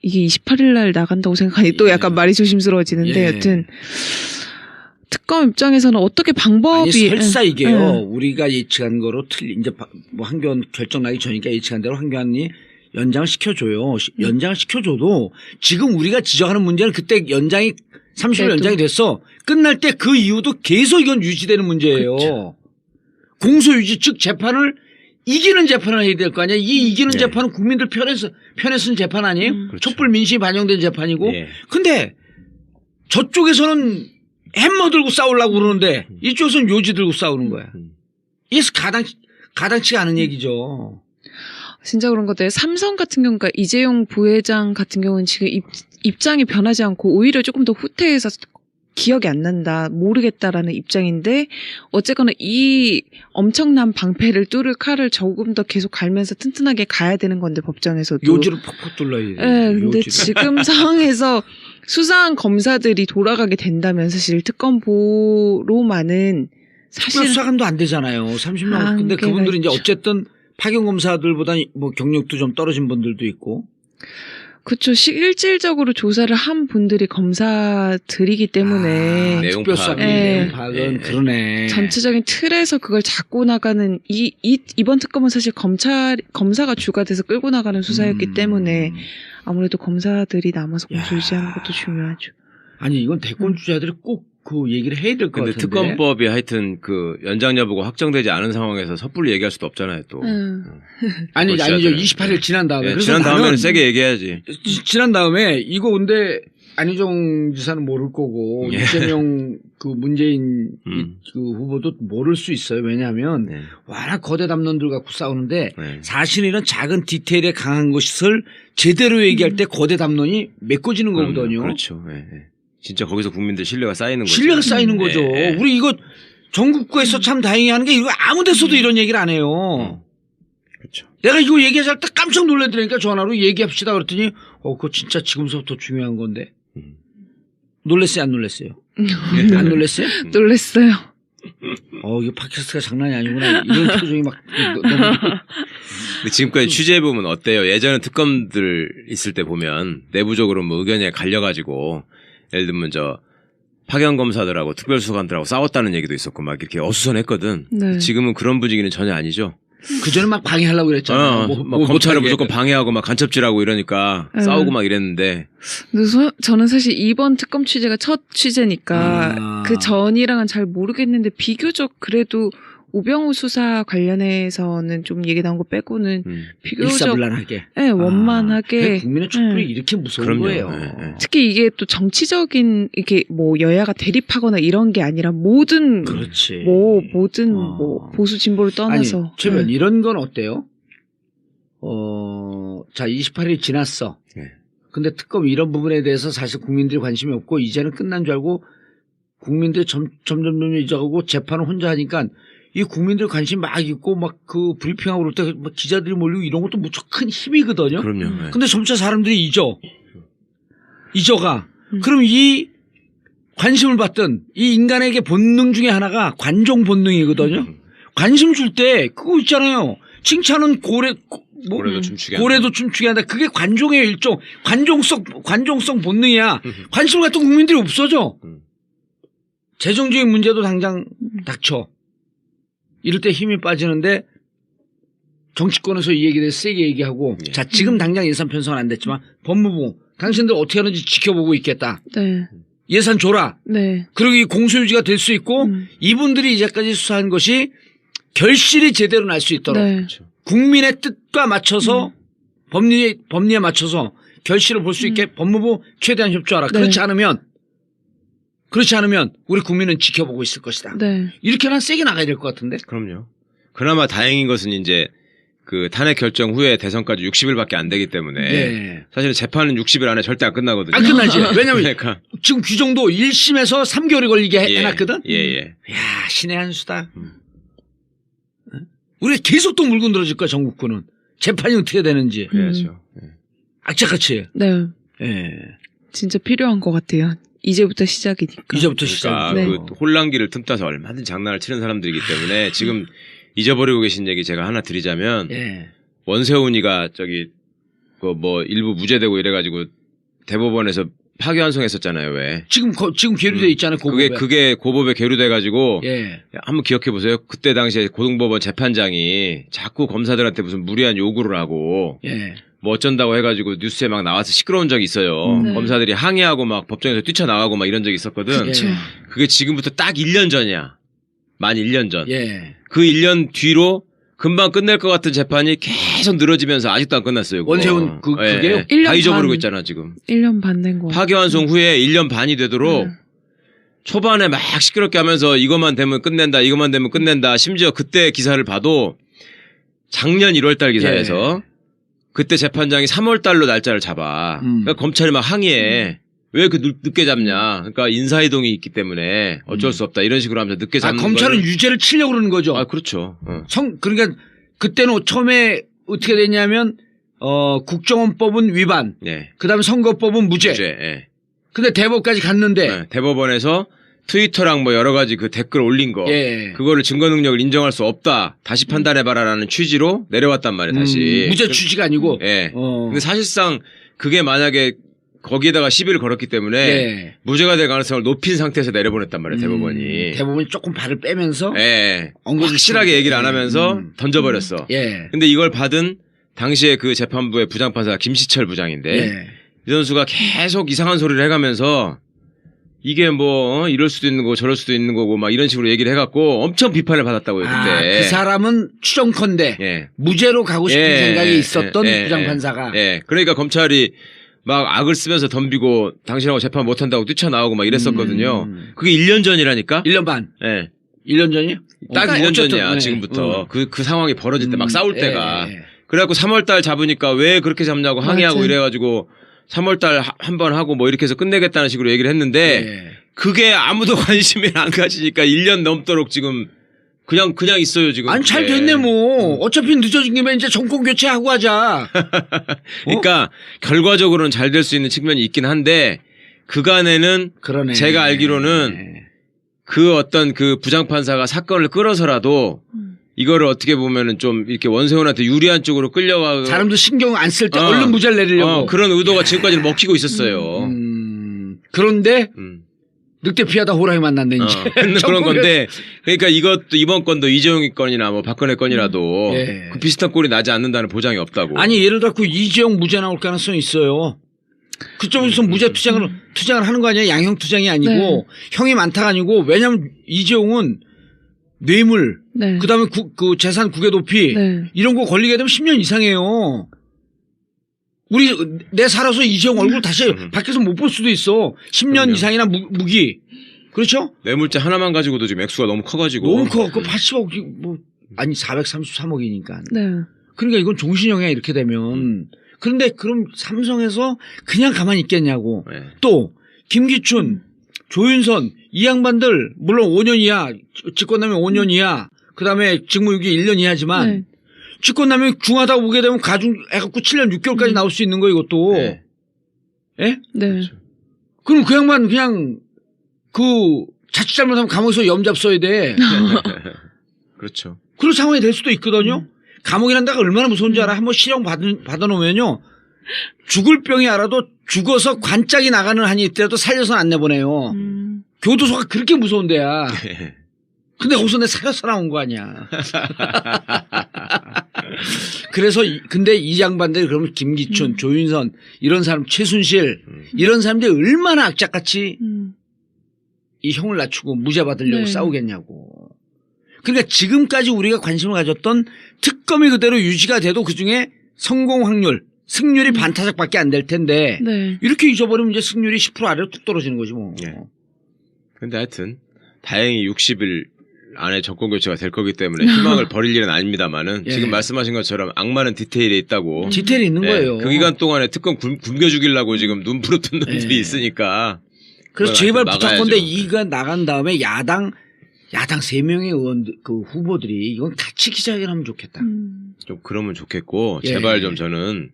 이게 28일 날 나간다고 생각하니 또 약간 말이 조심스러워지는데 예. 여튼 특검 입장에서는 어떻게 방법이 아니 설사 이게요. 예. 우리가 예측한 거로 이제 뭐 황교안 결정 나기 전이니까 예측한 대로 황교안이 연장을 시켜줘요. 연장을 시켜줘도 지금 우리가 지적하는 문제는 그때 연장이 30일 연장이 됐어. 끝날 때 그 이후도 계속 이건 유지되는 문제예요. 그렇죠. 공소유지 즉 재판을 이기는 재판을 해야 될 거 아니야. 이 이기는 네. 재판은 국민들 편에 쓴 재판 아니에요. 그렇죠. 촛불 민심이 반영된 재판이고. 예. 근데 저쪽에서는 햄머 들고 싸우려고 그러는데 이쪽에서는 요지 들고 싸우는 거야. 이게 가당치가 않은 얘기죠. 진짜 그런 것 같아요. 삼성 같은 경우가 이재용 부회장 같은 경우는 지금 입장이 변하지 않고 오히려 조금 더 후퇴해서 기억이 안 난다, 모르겠다라는 입장인데 어쨌거나 이 엄청난 방패를 뚫을 칼을 조금 더 계속 갈면서 튼튼하게 가야 되는 건데 법정에서도. 요지를 퍽퍽 뚫어야 돼. 네, 근데 요지를. 지금 상황에서 수사한 검사들이 돌아가게 된다면 사실 특검보로만은 사실 특별수사관도 안 되잖아요. 30명. 근데 한계가 그분들은 이제 있죠. 어쨌든 파견 검사들보다 뭐 경력도 좀 떨어진 분들도 있고. 그렇죠. 실질적으로 조사를 한 분들이 검사들이기 때문에 내용 특별수사관 파악이. 내용 파악은 예. 그러네. 전체적인 틀에서 그걸 잡고 나가는 이번 특검은 사실 검사가 주가 돼서 끌고 나가는 수사였기 때문에 아무래도 검사들이 남아서 공소 유지하는 것도 중요하죠. 아니 이건 대권 주자들이 꼭 그 얘기를 해야 될 것 근데 같은데. 특검법이 하여튼 그 연장 여부가 확정되지 않은 상황에서 섣불리 얘기할 수도 없잖아요, 또. 아니죠. 주자들은. 28일 지난 다음에. 예, 그래서 지난 다음에는 나는 세게 얘기해야지. 지난 다음에 이거 근데 안희정 지사는 모를 거고 예. 이재명 그 문재인 그 후보도 모를 수 있어요. 왜냐하면 네. 워낙 거대 담론들 갖고 싸우는데 네. 사실 이런 작은 디테일에 강한 것을 제대로 얘기할 때 거대 담론이 메꿔지는 거거든요. 그렇죠. 예, 예. 진짜 거기서 국민들 신뢰가 쌓이는 거죠. 신뢰가 쌓이는 거죠. 예, 예. 우리 이거 전국구에서 참 다행히 하는 게 이거 아무 데서도 이런 얘기를 안 해요. 그렇죠. 내가 이거 얘기할 때 깜짝 놀라더라니까 전화로 얘기합시다 그랬더니 그거 진짜 지금서부터 중요한 건데. 놀랬어요 안 놀랬어요? 안 놀랬어요? 놀랬어요. 이거 팟캐스트가 장난이 아니구나. 이런 표정이 막 너무 근데 지금까지 취재해보면 어때요? 예전에 특검들 있을 때 보면 내부적으로 뭐 의견이 갈려가지고 예를 들면 파견 검사들하고 특별수사관들하고 싸웠다는 얘기도 있었고 막 이렇게 어수선했거든. 네. 지금은 그런 분위기는 전혀 아니죠. 그전에 막 방해하려고 그랬잖아. 막 검찰을 무조건 방해하고 막 간첩질하고 이러니까 싸우고 막 이랬는데. 근데 저는 사실 이번 특검 취재가 첫 취재니까 그 전이랑은 잘 모르겠는데 비교적 그래도 우병우 수사 관련해서는 좀 얘기 나온 거 빼고는 비교적 일사불란하게. 네, 원만하게. 국민의 촛불이 이렇게 무서운 그럼요. 거예요. 네. 특히 이게 또 정치적인 이게 뭐 여야가 대립하고 이런 게 아니라 모든 그렇지. 모든 뭐 보수 진보를 떠나서 아니, 최면 이런 건 어때요? 자 28일 지났어. 네. 근데 특검 이런 부분에 대해서 사실 국민들이 관심이 없고 이제는 끝난 줄 알고 국민들이 점점 잊어가고 재판을 혼자 하니까 이 국민들 관심 막 있고 막 그 브리핑하고 그럴 때 막 기자들이 몰리고 이런 것도 무척 큰 힘이거든요. 그럼요. 네. 근데 점차 사람들이 잊어가. 그럼 이 관심을 받던 이 인간에게 본능 중에 하나가 관종 본능이거든요. 관심 줄 때 그거 있잖아요. 칭찬은 고래도 춤추게 한다. 그게 관종의 일종 관종성 본능이야. 관심을 갖던 국민들이 없어져. 재정적인 문제도 당장 닥쳐. 이럴 때 힘이 빠지는데 정치권에서 이 얘기에 대해서 세게 얘기하고 자 지금 당장 예산 편성은 안 됐지만 법무부 당신들 어떻게 하는지 지켜보고 있겠다. 네. 예산 줘라. 네. 그리고 이 공소유지가 될 수 있고 이분들이 이제까지 수사한 것이 결실이 제대로 날 수 있도록 네. 국민의 뜻과 맞춰서 법리에 맞춰서 결실을 볼 수 있게 법무부 최대한 협조하라. 네. 그렇지 않으면 우리 국민은 지켜보고 있을 것이다. 네. 이렇게는 세게 나가야 될 것 같은데. 그럼요. 그나마 다행인 것은 이제 그 탄핵 결정 후에 대선까지 60일밖에 안 되기 때문에 네. 사실 재판은 60일 안에 절대 안 끝나거든요. 안 끝나지. 왜냐면 그러니까. 지금 규정도 1심에서 3개월이 걸리게 해놨거든. 예. 이야 신의 한 수다. 우리가 계속 또 물고 늘어질 거야 전국구는. 재판이 어떻게 되는지. 그래야죠. 악착같이. 네. 예. 진짜 필요한 것 같아요. 이제부터 시작이니까. 이제부터 그러니까 시작. 네. 그 혼란기를 틈타서 얼마든지 장난을 치는 사람들이기 때문에 지금 잊어버리고 계신 얘기 제가 하나 드리자면 예. 원세훈이가 그 뭐 일부 무죄되고 이래가지고 대법원에서 파기환송했었잖아요. 왜? 지금 계류돼 있잖아요. 고법에. 그게 고법에 계류돼가지고 예. 한번 기억해 보세요. 그때 당시에 고등법원 재판장이 자꾸 검사들한테 무슨 무리한 요구를 하고 예. 뭐 어쩐다고 해가지고 뉴스에 막 나와서 시끄러운 적이 있어요. 네. 검사들이 항의하고 막 법정에서 뛰쳐나가고 막 이런 적이 있었거든. 그쵸. 그게 지금부터 딱 1년 전이야. 만 1년 전. 예. 그 1년 뒤로 금방 끝낼 것 같은 재판이 계속 늘어지면서 아직도 안 끝났어요. 그거. 원세훈 그게요? 1년 다 잊어버리고 반. 있잖아 지금. 1년 반 된 거. 파기환송 후에 1년 반이 되도록 초반에 막 시끄럽게 하면서 이것만 되면 끝낸다, 이것만 되면 끝낸다. 심지어 그때 기사를 봐도 작년 1월달 기사에서 그때 재판장이 3월달로 날짜를 잡아. 그러니까 검찰이 막 항의해. 왜 이렇게 늦게 잡냐. 그러니까 인사이동이 있기 때문에 어쩔 수 없다. 이런 식으로 하면서 늦게 잡는 검찰은 거를. 유죄를 치려고 그러는 거죠. 아, 그렇죠. 그러니까 그때는 처음에 어떻게 됐냐면 국정원법은 위반. 네. 그다음에 선거법은 무죄. 예. 근데 대법까지 갔는데 네. 대법원에서 트위터랑 뭐 여러 가지 그 댓글 올린 거. 예. 그거를 증거 능력을 인정할 수 없다. 다시 판단해봐라라는 취지로 내려왔단 말이에요, 다시. 무죄 취지가 아니고. 예. 근데 사실상 그게 만약에 거기에다가 시비를 걸었기 때문에 예. 무죄가 될 가능성을 높인 상태에서 내려보냈단 말이에요, 대법원이. 대법원이 조금 발을 빼면서. 예. 엉거지 확실하게 얘기를 안 하면서 던져버렸어. 예. 근데 이걸 받은 당시에 그 재판부의 부장판사 김시철 부장인데 예. 이 선수가 계속 이상한 소리를 해가면서 이게 뭐 이럴 수도 있는 거고 저럴 수도 있는 거고 막 이런 식으로 얘기를 해갖고 엄청 비판을 받았다고요 그때. 그 사람은 추정컨대 예. 무죄로 가고 싶은 예, 생각이 예, 있었던 예, 부장판사가. 예. 그러니까 검찰이 막 악을 쓰면서 덤비고 당신하고 재판 못한다고 뛰쳐나오고 막 이랬었거든요. 그게 1년 전이라니까? 1년 반. 예. 1년 전이요? 딱 그러니까 1년 어쨌든, 전이야 네. 지금부터. 그 상황이 벌어질 때 막 싸울 때가. 예. 그래갖고 3월달 잡으니까 왜 그렇게 잡냐고 항의하고 맞아. 이래가지고 3월달 한 번 하고 뭐 이렇게 해서 끝내겠다는 식으로 얘기를 했는데 예. 그게 아무도 관심이 안 가지니까 1년 넘도록 지금 그냥 있어요 지금. 아니 잘 됐네 뭐. 어차피 늦어진 김에 이제 정권 교체하고 하자. 그러니까 결과적으로는 잘 될 수 있는 측면이 있긴 한데 그간에는 그러네. 제가 알기로는 그 어떤 그 부장판사가 사건을 끌어서라도 이거를 어떻게 보면은 좀 이렇게 원세훈한테 유리한 쪽으로 끌려가고 사람도 신경 안 쓸 때 얼른 무죄를 내리려고. 그런 의도가 지금까지는 먹히고 있었어요. 그런데 늑대 피하다 호랑이 만났네 이제. 그런 건데 그러니까 이것도 이번 건도 이재용 건이나 뭐 박근혜 건이라도 예. 그 비슷한 꼴이 나지 않는다는 보장이 없다고. 아니 예를 들어 이재용 무죄 나올 가능성이 있어요. 그쪽에서 무죄 투쟁을 하는 거 아니야? 양형 투쟁이 아니고 네. 형이 많다가 아니고 왜냐면 이재용은 뇌물 네. 그다음에 그 재산 국외 도피 네. 이런 거 걸리게 되면 10년 이상이에요. 내 살아서 이재용 얼굴 다시 밖에서 못 볼 수도 있어. 10년 그럼요. 이상이나 무기. 그렇죠? 뇌물죄 하나만 가지고도 지금 액수가 너무 커가지고. 너무 커. 그 80억 뭐 아니 433억이니까. 네. 그러니까 이건 종신형이야 이렇게 되면. 그런데 그럼 삼성에서 그냥 가만히 있겠냐고. 네. 또 김기춘, 조윤선 이 양반들 물론 5년 이하 직권남용 5년 이하 그다음에 직무유기 1년 이하지만 네. 직권남용이 중하다고 보게 되면 가중 해갖고 7년 6개월까지 나올 수 있는 거 이것도. 네. 예? 네. 그럼 그 양반 그냥 그 자칫 잘못하면 감옥에서 염잡 써야 돼. 그렇죠. 그런 상황이 될 수도 있거든요. 감옥이란 데가 얼마나 무서운지 알아? 한번 실형 받아놓으면요. 죽을 병이 알아도 죽어서 관짝이 나가는 한이 있더라도 살려서는 안 내보내요. 교도소가 그렇게 무서운 데야. 근데 거기서 내 살려서 나온 거 아니야. 그래서 근데 이 양반들이 그러면 김기춘, 조윤선 이런 사람 최순실 이런 사람들이 얼마나 악착같이 이 형을 낮추고 무죄 받으려고 네. 싸우겠냐고. 그러니까 지금까지 우리가 관심을 가졌던 특검이 그대로 유지가 돼도 그중에 성공 확률, 승률이 반타작밖에 안 될 텐데 네. 이렇게 잊어버리면 이제 승률이 10% 아래로 뚝 떨어지는 거지 뭐. 예. 근데 하여튼 다행히 60일 안에 정권 교체가 될 거기 때문에 희망을 버릴 일은 아닙니다만은 예. 지금 말씀하신 것처럼 악마는 디테일에 있다고. 디테일이 있는 예. 거예요. 그 기간 동안에 특검 굶겨 죽이려고 지금 눈 부릅뜬 놈들이 예. 있으니까. 그래서 그건 제발 하여튼 부탁건데 막아야죠. 이가 나간 다음에 야당 3명의 의원들 그 후보들이 이건 같이 기자회견하면 좋겠다. 좀 그러면 좋겠고 예. 제발 좀 저는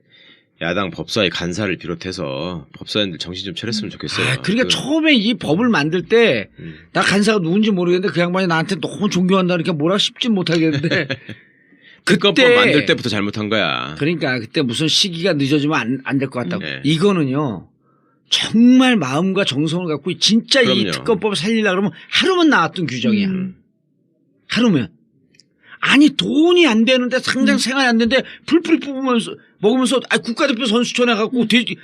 야당 법사위 간사를 비롯해서 법사위원들 정신 좀 차렸으면 좋겠어요. 그러니까 처음에 이 법을 만들 때 나 간사가 누군지 모르겠는데 그 양반이 나한테 너무 존경한다니까 뭐라 싶진 못하겠는데 특검법 만들 때부터 잘못한 거야. 그러니까 그때 무슨 시기가 늦어지면 안 될 것 같다고. 네. 이거는요. 정말 마음과 정성을 갖고 진짜 이 그럼요. 특검법을 살리려고 그러면 하루만 나왔던 규정이야. 하루면. 아니 돈이 안 되는데 상장 생활이 안 되는데 풀풀이 뽑으면서 먹으면서 국가대표 선수촌에 갖고 돼지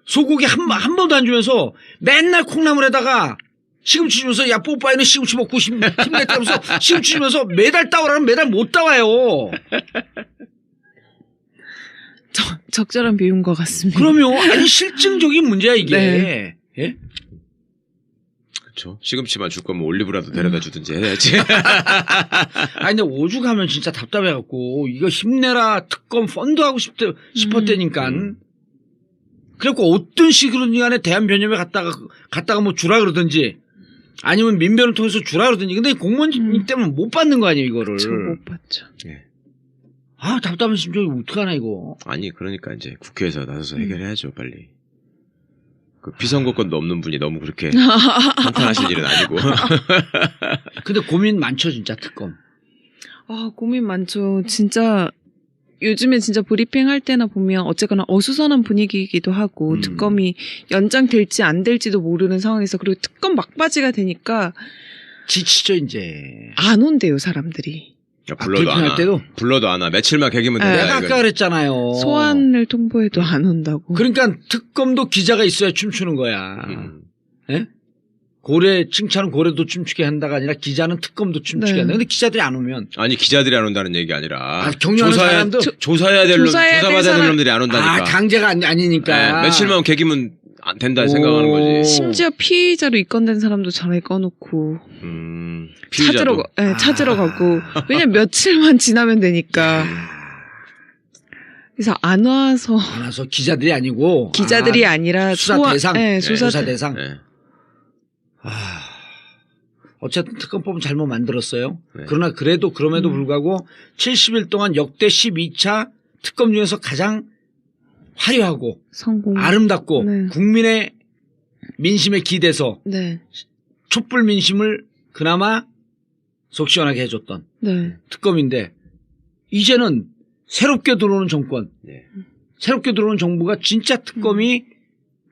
소고기 한 번도 안 주면서 맨날 콩나물에다가 시금치 주면서 야 뽀빠이는 시금치 먹고 힘냈다면서 시금치 주면서 매달 따오라면 매달 못 따와요. 적절한 비유인 것 같습니다. 그러면 아니 실증적인 문제야 이게. 네. 예? 그렇죠. 시금치만 줄 거면 올리브라도 데려다 주든지 해야지. 아니 근데 오죽하면 진짜 답답해갖고 이거 힘내라 특검 펀드 하고 싶었다니까. 그래갖고 어떤 식으로든 간에 대한변협에 갔다가 뭐 주라 그러든지 아니면 민변을 통해서 주라 그러든지. 근데 공무원 때문에 못 받는 거 아니에요 이거를. 그쵸, 못 받죠. 예. 아 답답한 심정이 어떡하나 이거. 아니 그러니까 이제 국회에서 나서서 해결해야죠 빨리. 그 피선거권도 없는 분이 너무 그렇게 한탄하실 일은 아니고. 근데 고민 많죠 진짜 특검. 아, 고민 많죠. 진짜 요즘에 진짜 브리핑 할 때나 보면 어쨌거나 어수선한 분위기이기도 하고 특검이 연장될지 안 될지도 모르는 상황에서 그리고 특검 막바지가 되니까 지치죠 이제. 안 온대요 사람들이. 불러도 안 와. 때도? 불러도 안 와. 며칠만 개기면 된다. 내가 아까 그랬잖아요. 소환을 통보해도 안 온다고. 그러니까 특검도 기자가 있어야 춤추는 거야. 예? 고래 칭찬은 고래도 춤추게 한다가 아니라 기자는 특검도 춤추게 네. 한다. 근데 기자들이 안 오면 아니 기자들이 안 온다는 얘기 아니라 격려하는 사람도 조사해야 될 놈, 조사해야 될 조사받아야 될 사람. 놈들이 안 온다니까. 강제가 아니니까. 네, 며칠만 개기면 안 된다 생각하는 거지. 심지어 피의자로 입건된 사람도 전화에 꺼놓고 피의자도. 찾으러 가고. 왜냐면 며칠만 지나면 되니까. 그래서 안 와서 기자들이 아니고 기자들이 아니라 수사 대상. 네, 수사 대상. 네. 어쨌든 특검법은 잘못 만들었어요. 네. 그러나 그럼에도 불구하고 70일 동안 역대 12차 특검 중에서 가장 화려하고 성공. 아름답고 네. 국민의 민심에 기대서 네. 촛불 민심을 그나마 속 시원하게 해줬던 네. 특검인데 이제는 새롭게 들어오는 정권, 네. 새롭게 들어오는 정부가 진짜 특검이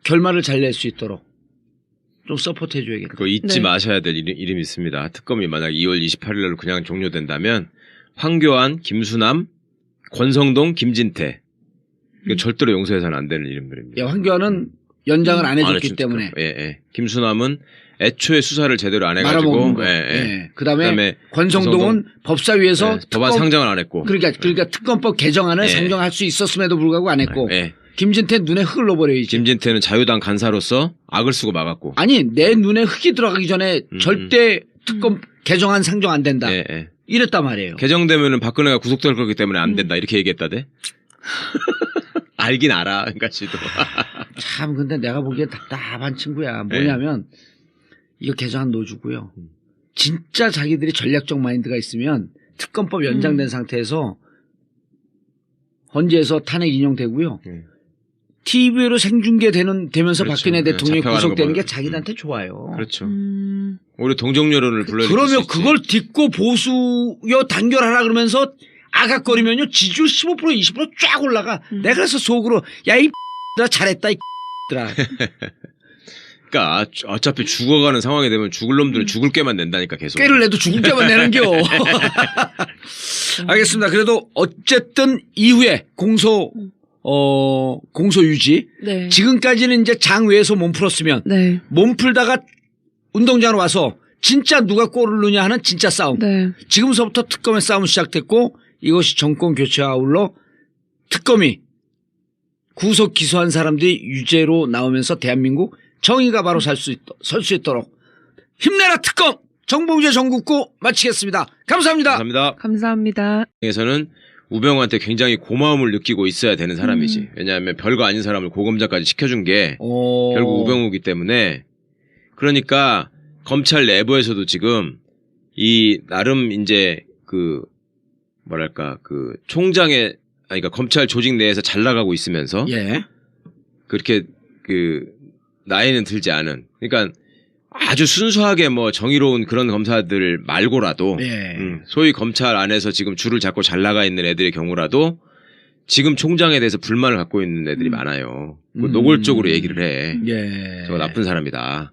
결말을 잘 낼 수 있도록 좀 서포트 해줘야겠다. 그거 잊지 네. 마셔야 될 이름이 있습니다. 특검이 만약 2월 28일 날 그냥 종료된다면 황교안, 김수남, 권성동, 김진태. 이거 절대로 용서해서는 안 되는 이름들입니다. 야, 황교안은 연장을 안 해줬기 해준 때문에. 특검. 예. 김수남은 애초에 수사를 제대로 안 말아먹은 해가지고. 거. 예. 그다음에 권성동은 법사위에서 법안 상정을 안 했고. 그러니까 특검법 개정안을 예. 상정할 수 있었음에도 불구하고 안 했고. 예. 김진태 눈에 흙을 넣어버려야지. 김진태는 자유당 간사로서 악을 쓰고 막았고. 아니 내 눈에 흙이 들어가기 전에 절대 특검 개정안 상정 안 된다. 예. 이랬단 말이에요. 개정되면은 박근혜가 구속될 거기 때문에 안 된다 이렇게 얘기했다대. 알긴 알아, 그러니까 지도. 참 근데 내가 보기엔 답답한 친구야. 뭐냐면 이거 개정안 넣어주고요. 진짜 자기들이 전략적 마인드가 있으면 특검법 연장된 상태에서 헌재에서 탄핵 인용되고요. TV로 생중계되면서 그렇죠. 박근혜 대통령이 잡혀가는 구속되는 거 게 자기들한테 좋아요. 그렇죠. 우리 동정 여론을 불러일으킬 수 그러면 있지. 그걸 딛고 보수여 단결하라 그러면서 아각거리면요 지지율 15% 20%쫙 올라가. 내가 그래서 속으로 야 이 나 잘했다 이 들아. 그러니까 어차피 죽어가는 상황이 되면 죽을 놈들은 죽을 게만 낸다니까 계속. 꾀를 내도 죽을 게만 내는겨. 알겠습니다. 그래도 어쨌든 이후에 공소 유지. 네. 지금까지는 이제 장외에서 몸 풀었으면 네. 몸 풀다가 운동장으로 와서 진짜 누가 골을 넣냐 하는 진짜 싸움. 네. 지금서부터 특검의 싸움이 시작됐고 이것이 정권 교체와 아울러 특검이 구속 기소한 사람들이 유죄로 나오면서 대한민국 정의가 바로 설 수 있도록 힘내라 특검 정봉재 정국고 마치겠습니다. 감사합니다. 감사합니다. 감사합니다. 에서는 우병우한테 굉장히 고마움을 느끼고 있어야 되는 사람이지. 왜냐하면 별거 아닌 사람을 고검자까지 시켜준 게 결국 우병우기 때문에. 그러니까 검찰 내부에서도 지금 이 나름 이제 그 뭐랄까 그 총장의 그러니까 검찰 조직 내에서 잘 나가고 있으면서 예. 그렇게 그 나이는 들지 않은 그러니까 아주 순수하게 뭐 정의로운 그런 검사들 말고라도 예. 소위 검찰 안에서 지금 줄을 잡고 잘 나가 있는 애들의 경우라도 지금 총장에 대해서 불만을 갖고 있는 애들이 많아요. 노골적으로 얘기를 해. 예. 저 나쁜 사람이다.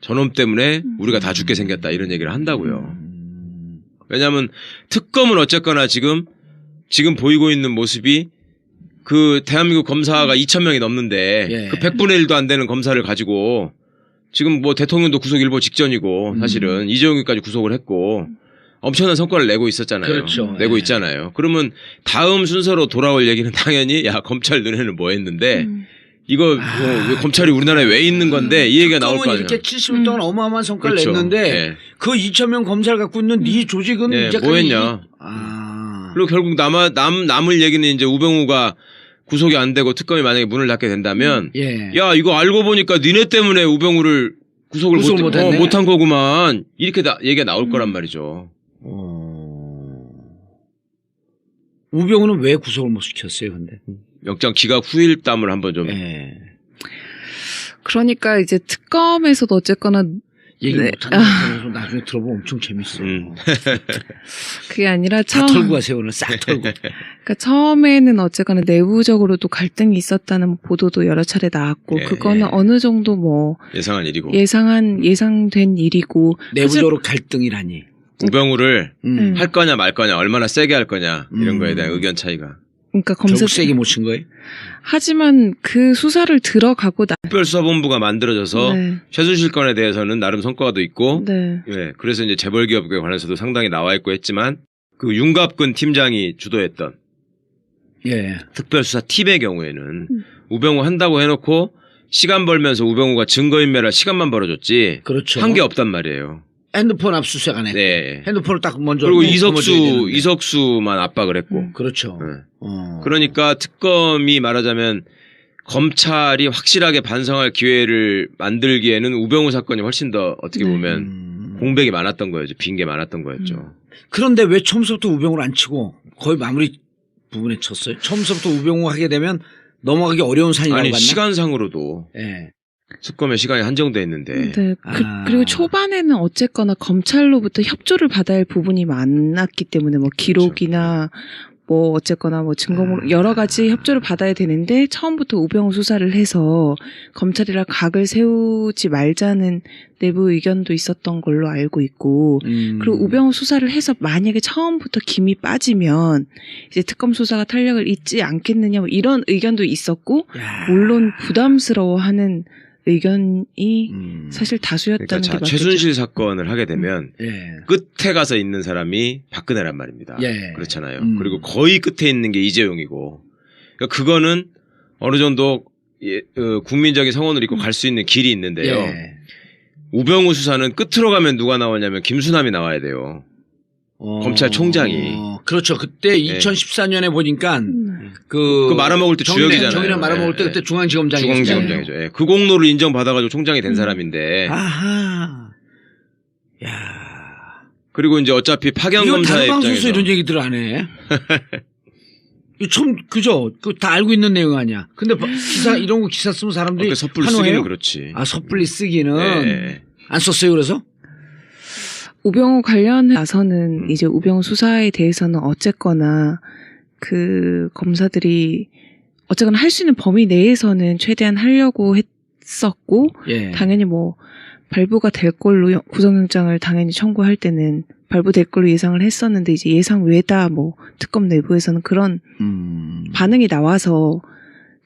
저놈 때문에 우리가 다 죽게 생겼다 이런 얘기를 한다고요. 왜냐하면 특검은 어쨌거나 지금 보이고 있는 모습이 그 대한민국 검사가 2,000명이 넘는데 예. 그 100분의 1도 안 되는 검사를 가지고 지금 뭐 대통령도 구속 일보 직전이고 사실은 이재용까지 구속을 했고 엄청난 성과를 내고 있었잖아요. 그렇죠. 내고 네. 있잖아요. 그러면 다음 순서로 돌아올 얘기는 당연히 야 검찰 너네는 뭐 했는데 이거 왜 검찰이 우리나라에 왜 있는 건데 이 얘기가 나올 거 아니에요. 이렇게 70일 동안 어마어마한 성과를 그렇죠. 냈는데 네. 그 2,000명 검사를 갖고 있는 네 조직은 네, 이제까지 뭐 했냐. 그리고 결국 남을 얘기는 이제 우병우가 구속이 안 되고 특검이 만약에 문을 닫게 된다면 예. 야 이거 알고 보니까 니네 때문에 우병우를 구속을 못했네. 못한 거구만 이렇게 얘기가 나올 거란 말이죠. 우병우는 왜 구속을 못 시켰어요, 근데? 영장 기각 후일담을 한번 좀 예. 그러니까 이제 특검에서도 어쨌거나 얘기 네. 못하는 거 나중에 들어보면 엄청 재밌어. 그게 아니라 다 털고 가세요, 오늘 싹 털고. 그러니까 처음에는 어쨌거나 내부적으로도 갈등이 있었다는 보도도 여러 차례 나왔고 예. 그거는 어느 정도 뭐 예상한 일이고 예상된 일이고 내부적으로 갈등이라니. 우병우를 음. 할 거냐 말 거냐 얼마나 세게 할 거냐 이런 거에 대한 의견 차이가. 그러니까 결국 세게 못 친 거예요? 하지만 그 수사를 들어가고 특별수사본부가 만들어져서 네. 최순실 건에 대해서는 나름 성과도 있고 네. 예, 그래서 이제 재벌기업에 관해서도 상당히 나와 있고 했지만 그 윤갑근 팀장이 주도했던 예. 특별수사 팀의 경우에는 우병우 한다고 해놓고 시간 벌면서 우병우가 증거인멸할 시간만 벌어줬지 그렇죠. 한 게 없단 말이에요. 핸드폰 압수수색 안 했고. 네. 핸드폰을 딱 먼저. 그리고 거머쥐어야 되는데. 이석수만 압박을 했고. 그렇죠. 네. 어. 그러니까 특검이 말하자면 검찰이 확실하게 반성할 기회를 만들기에는 우병우 사건이 훨씬 더 어떻게 보면 공백이 많았던 거였죠. 빈 게 많았던 거였죠. 그런데 왜 처음부터 우병우를 안 치고 거의 마무리 부분에 쳤어요? 처음부터 우병우 하게 되면 넘어가기 어려운 산이라고 아니 봤나? 시간상으로도 예. 특검의 시간이 한정돼 있는데 네. 그리고 초반에는 어쨌거나 검찰로부터 협조를 받아야 할 부분이 많았기 때문에 뭐 기록이나 뭐 어쨌거나 뭐 증거물 여러 가지 협조를 받아야 되는데 처음부터 우병우 수사를 해서 검찰이랑 각을 세우지 말자는 내부 의견도 있었던 걸로 알고 있고 그리고 우병우 수사를 해서 만약에 처음부터 김이 빠지면 이제 특검 수사가 탄력을 잇지 않겠느냐 뭐 이런 의견도 있었고 야. 물론 부담스러워하는 의견이 사실 다수였다는 그러니까 게 맞겠죠. 최순실 사건을 하게 되면 예. 끝에 가서 있는 사람이 박근혜란 말입니다. 예. 그렇잖아요. 그리고 거의 끝에 있는 게 이재용이고 그러니까 그거는 어느 정도 국민적인 성원을 입고 갈 수 있는 길이 있는데요. 예. 우병우 수사는 끝으로 가면 누가 나오냐면 김수남이 나와야 돼요. 검찰총장이. 그렇죠. 그때 2014년에 보니까 그 말아먹을 때 주역이잖아요. 정의랑 말아먹을 때 예. 그때 중앙지검장이었어요. 중앙지검장이죠. 예. 그 공로를 인정받아가지고 총장이 된 사람인데. 아하. 야. 그리고 이제 어차피 파견 이건 검사의 다른 방송에서 입장에서 이런 얘기들 안 해. 이거 처음 그죠? 그 다 알고 있는 내용 아니야. 근데 기사 이런 거 기사 쓰면 사람들이 섣불리 환호해요? 쓰기는 그렇지. 아 섣불리 쓰기는 예. 안 썼어요. 그래서 우병우 관련해 나서는 이제 우병우 수사에 대해서는 어쨌거나 그 검사들이 어쨌거나 할 수 있는 범위 내에서는 최대한 하려고 했었고 예. 당연히 뭐 발부가 될 걸로 구속영장을 당연히 청구할 때는 발부될 걸로 예상을 했었는데 이제 예상 외다 뭐 특검 내부에서는 그런 반응이 나와서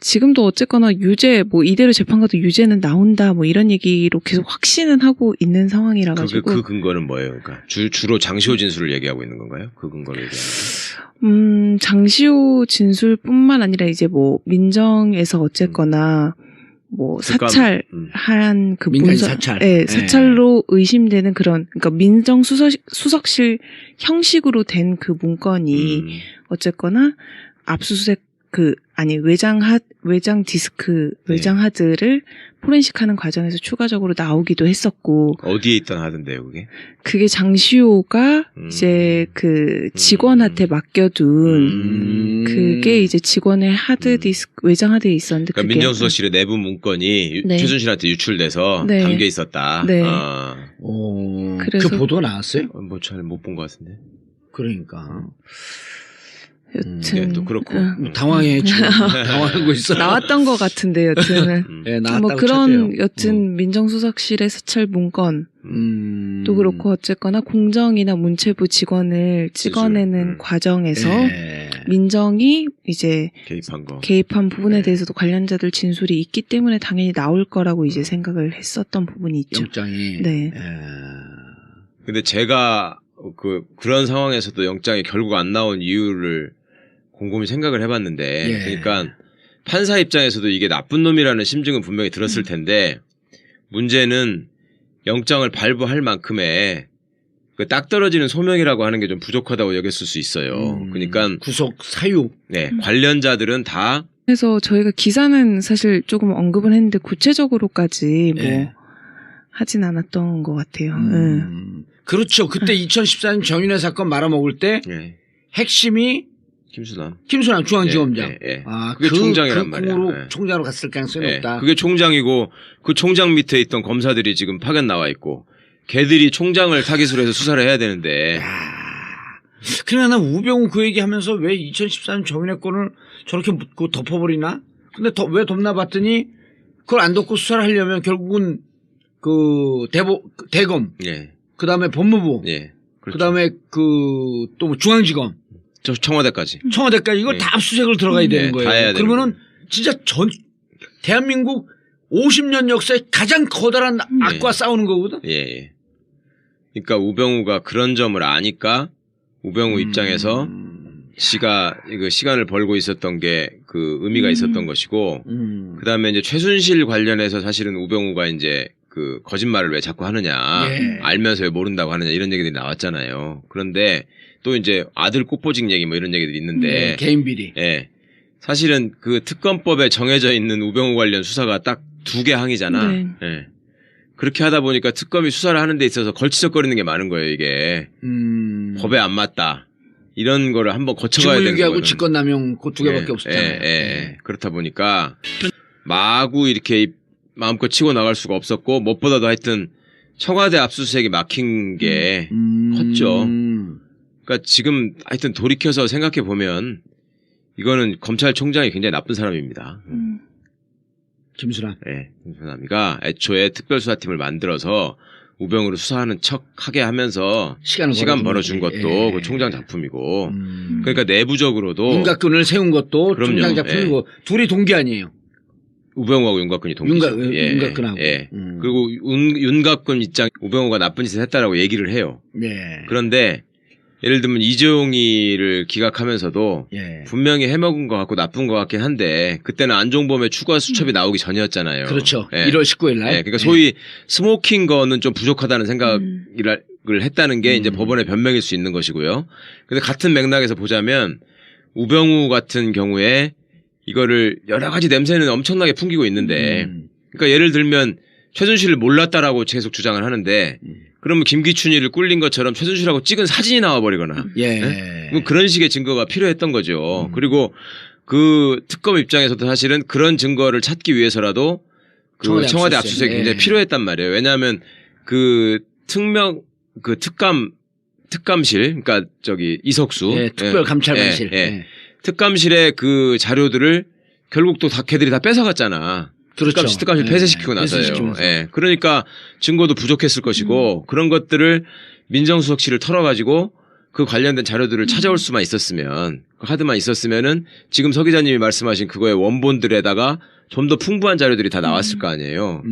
지금도 어쨌거나 유죄 뭐 이대로 재판 가도 유죄는 나온다 뭐 이런 얘기로 계속 확신은 하고 있는 상황이라 가지고 그 근거는 뭐예요? 그러니까 주로 장시호 진술을 얘기하고 있는 건가요? 그 근거를 얘기하는 장시호 진술뿐만 아니라 이제 뭐 민정에서 어쨌거나 뭐 사찰한 그 민간인 문서, 사찰. 네, 사찰로 의심되는 그런 그러니까 민정 수석실 형식으로 된 그 문건이 어쨌거나 압수수색 외장 디스크, 외장 하드를 포렌식하는 과정에서 추가적으로 나오기도 했었고. 어디에 있던 하던데요, 그게? 그게 장시호가 이제 그 직원한테 맡겨둔 그게 이제 직원의 하드 디스크, 외장 하드에 있었는데. 그러니까 민정수석실의 내부 문건이 네. 최순실한테 유출돼서 네. 담겨 있었다. 네. 그래서 그 보도가 나왔어요? 뭐 잘 못 본 것 같은데. 그러니까. 여튼 네, 또 그렇고 당황해 지금 당황하고 있어. 나왔던 것 같은데 여튼은 네, 나왔다고 뭐 그런 찾아요. 여튼 민정수석실의 사찰 문건도 또 그렇고 어쨌거나 공정이나 문체부 직원을 찍어내는 과정에서 민정이 이제 개입한 부분에 대해서도 관련자들 진술이 있기 때문에 당연히 나올 거라고 이제 생각을 했었던 부분이 있죠. 영장이. 네. 근데 제가 그런 상황에서도 영장이 결국 안 나온 이유를 곰곰이 생각을 해봤는데, 그러니까 판사 입장에서도 이게 나쁜 놈이라는 심증은 분명히 들었을 텐데, 문제는 영장을 발부할 만큼의 그 딱 떨어지는 소명이라고 하는 게 좀 부족하다고 여겼을 수 있어요. 그러니까 구속 사유. 네, 관련자들은 다. 그래서 저희가 기사는 사실 조금 언급은 했는데 구체적으로까지 뭐 하진 않았던 것 같아요. 그렇죠. 그때 2014년 정윤회 사건 말아먹을 때 핵심이 김순남 중앙지검장. 그게 총장이란 말이야. 총장으로 갔을 가능성이 높다. 그게 총장이고 그 총장 밑에 있던 검사들이 지금 파견 나와 있고 걔들이 총장을 타깃으로 해서 수사를 해야 되는데. 그러나 우병우 그 얘기하면서 왜 2014년 정윤회 건을 저렇게 묻고 덮어버리나? 근데 왜 덮나 봤더니 그걸 안 덮고 수사를 하려면 결국은 대검, 그 다음에 법무부, 그 다음에 또 뭐 중앙지검, 청와대까지 이걸 다 압수수색을 들어가야 되는 거예요. 다 해야 그러면은 진짜 대한민국 50년 역사에 가장 커다란 악과 싸우는 거거든. 그러니까 우병우가 그런 점을 아니까 우병우 입장에서 시간을 벌고 있었던 게 그 의미가 있었던 것이고, 그 다음에 이제 최순실 관련해서 사실은 우병우가 이제 그 거짓말을 왜 자꾸 하느냐, 알면서 왜 모른다고 하느냐 이런 얘기들이 나왔잖아요. 그런데 또 이제 아들 꽃보직 얘기 뭐 이런 얘기들이 있는데 개인 비리. 사실은 그 특검법에 정해져 있는 우병우 관련 수사가 딱 2개 항이잖아. 그렇게 하다 보니까 특검이 수사를 하는 데 있어서 걸치적거리는 게 많은 거예요, 이게. 법에 안 맞다. 이런 거를 한번 거쳐가야 되는 거예요. 직무유기하고 직권남용 그 2개밖에 없었잖아요. 그렇다 보니까 마구 이렇게 마음껏 치고 나갈 수가 없었고, 무엇보다도 하여튼 청와대 압수수색이 막힌 게 컸죠. 그러니까 지금 하여튼 돌이켜서 생각해 보면 이거는 검찰총장이 굉장히 나쁜 사람입니다. 김순남. 김순남이가 애초에 특별수사팀을 만들어서 우병우를 수사하는 척 하게 하면서 시간 벌어준 것도 그 총장 작품이고, 그러니까 내부적으로도 윤곽근을 세운 것도 총장 작품이고, 둘이 동기 아니에요. 우병우하고 윤곽근이 동기죠. 윤곽근하고. 그리고 윤곽근 입장 우병우가 나쁜 짓을 했다라고 얘기를 해요. 그런데 예를 들면 이재용이를 기각하면서도 분명히 해먹은 것 같고 나쁜 것 같긴 한데, 그때는 안종범의 추가 수첩이 나오기 전이었잖아요. 그렇죠. 1월 19일 날. 그러니까 소위 스모킹 거는 좀 부족하다는 생각을 했다는 게 이제 법원의 변명일 수 있는 것이고요. 근데 같은 맥락에서 보자면 우병우 같은 경우에 이거를 여러 가지 냄새는 엄청나게 풍기고 있는데, 그러니까 예를 들면 최순실을 몰랐다라고 계속 주장을 하는데, 그러면 김기춘이를 꿀린 것처럼 최순실하고 찍은 사진이 나와버리거나, 뭐 그런 식의 증거가 필요했던 거죠. 그리고 그 특검 입장에서도 사실은 그런 증거를 찾기 위해서라도 그 청와대 압수수색이 굉장히 필요했단 말이에요. 왜냐하면 그 특감실, 그러니까 이석수 특별감찰관실, 특감실의 그 자료들을 결국 또 걔들이 다 뺏어갔잖아. 그렇죠. 특감실 폐쇄시키고 나서요. 그러니까 증거도 부족했을 것이고, 그런 것들을 민정수석실을 털어가지고 그 관련된 자료들을 찾아올 수만 있었으면, 하드만 있었으면은 지금 서 기자님이 말씀하신 그거의 원본들에다가 좀 더 풍부한 자료들이 다 나왔을 거 아니에요.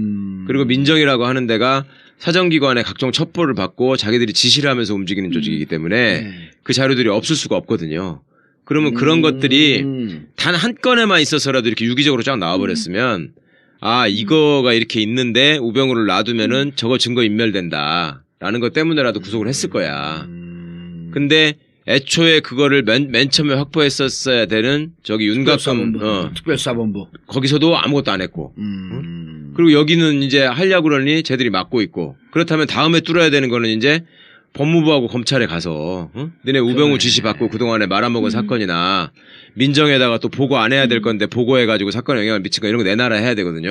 그리고 민정이라고 하는 데가 사정기관의 각종 첩보를 받고 자기들이 지시를 하면서 움직이는 조직이기 때문에 그 자료들이 없을 수가 없거든요. 그러면 그런 것들이 단 한 건에만 있어서라도 이렇게 유기적으로 쫙 나와버렸으면, 이거가 이렇게 있는데 우병우를 놔두면은 저거 증거 인멸된다라는 것 때문에라도 구속을 했을 거야. 근데 애초에 그거를 맨 처음에 확보했었어야 되는 윤곽근 특별수사본부 거기서도 아무것도 안 했고, 그리고 여기는 이제 하려고 그러니 쟤들이 막고 있고, 그렇다면 다음에 뚫어야 되는 거는 이제 법무부하고 검찰에 가서 너네 우병우 지시 받고 그동안에 말아먹은 사건이나 민정에다가 또 보고 안 해야 될 건데 보고해가지고 사건에 영향을 미친 거 이런 거 내놔라 해야 되거든요.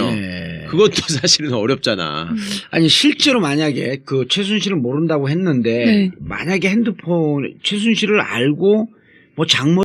그것도 사실은 어렵잖아. 아니 실제로 만약에 그 최순실을 모른다고 했는데 만약에 핸드폰 최순실을 알고 뭐 장모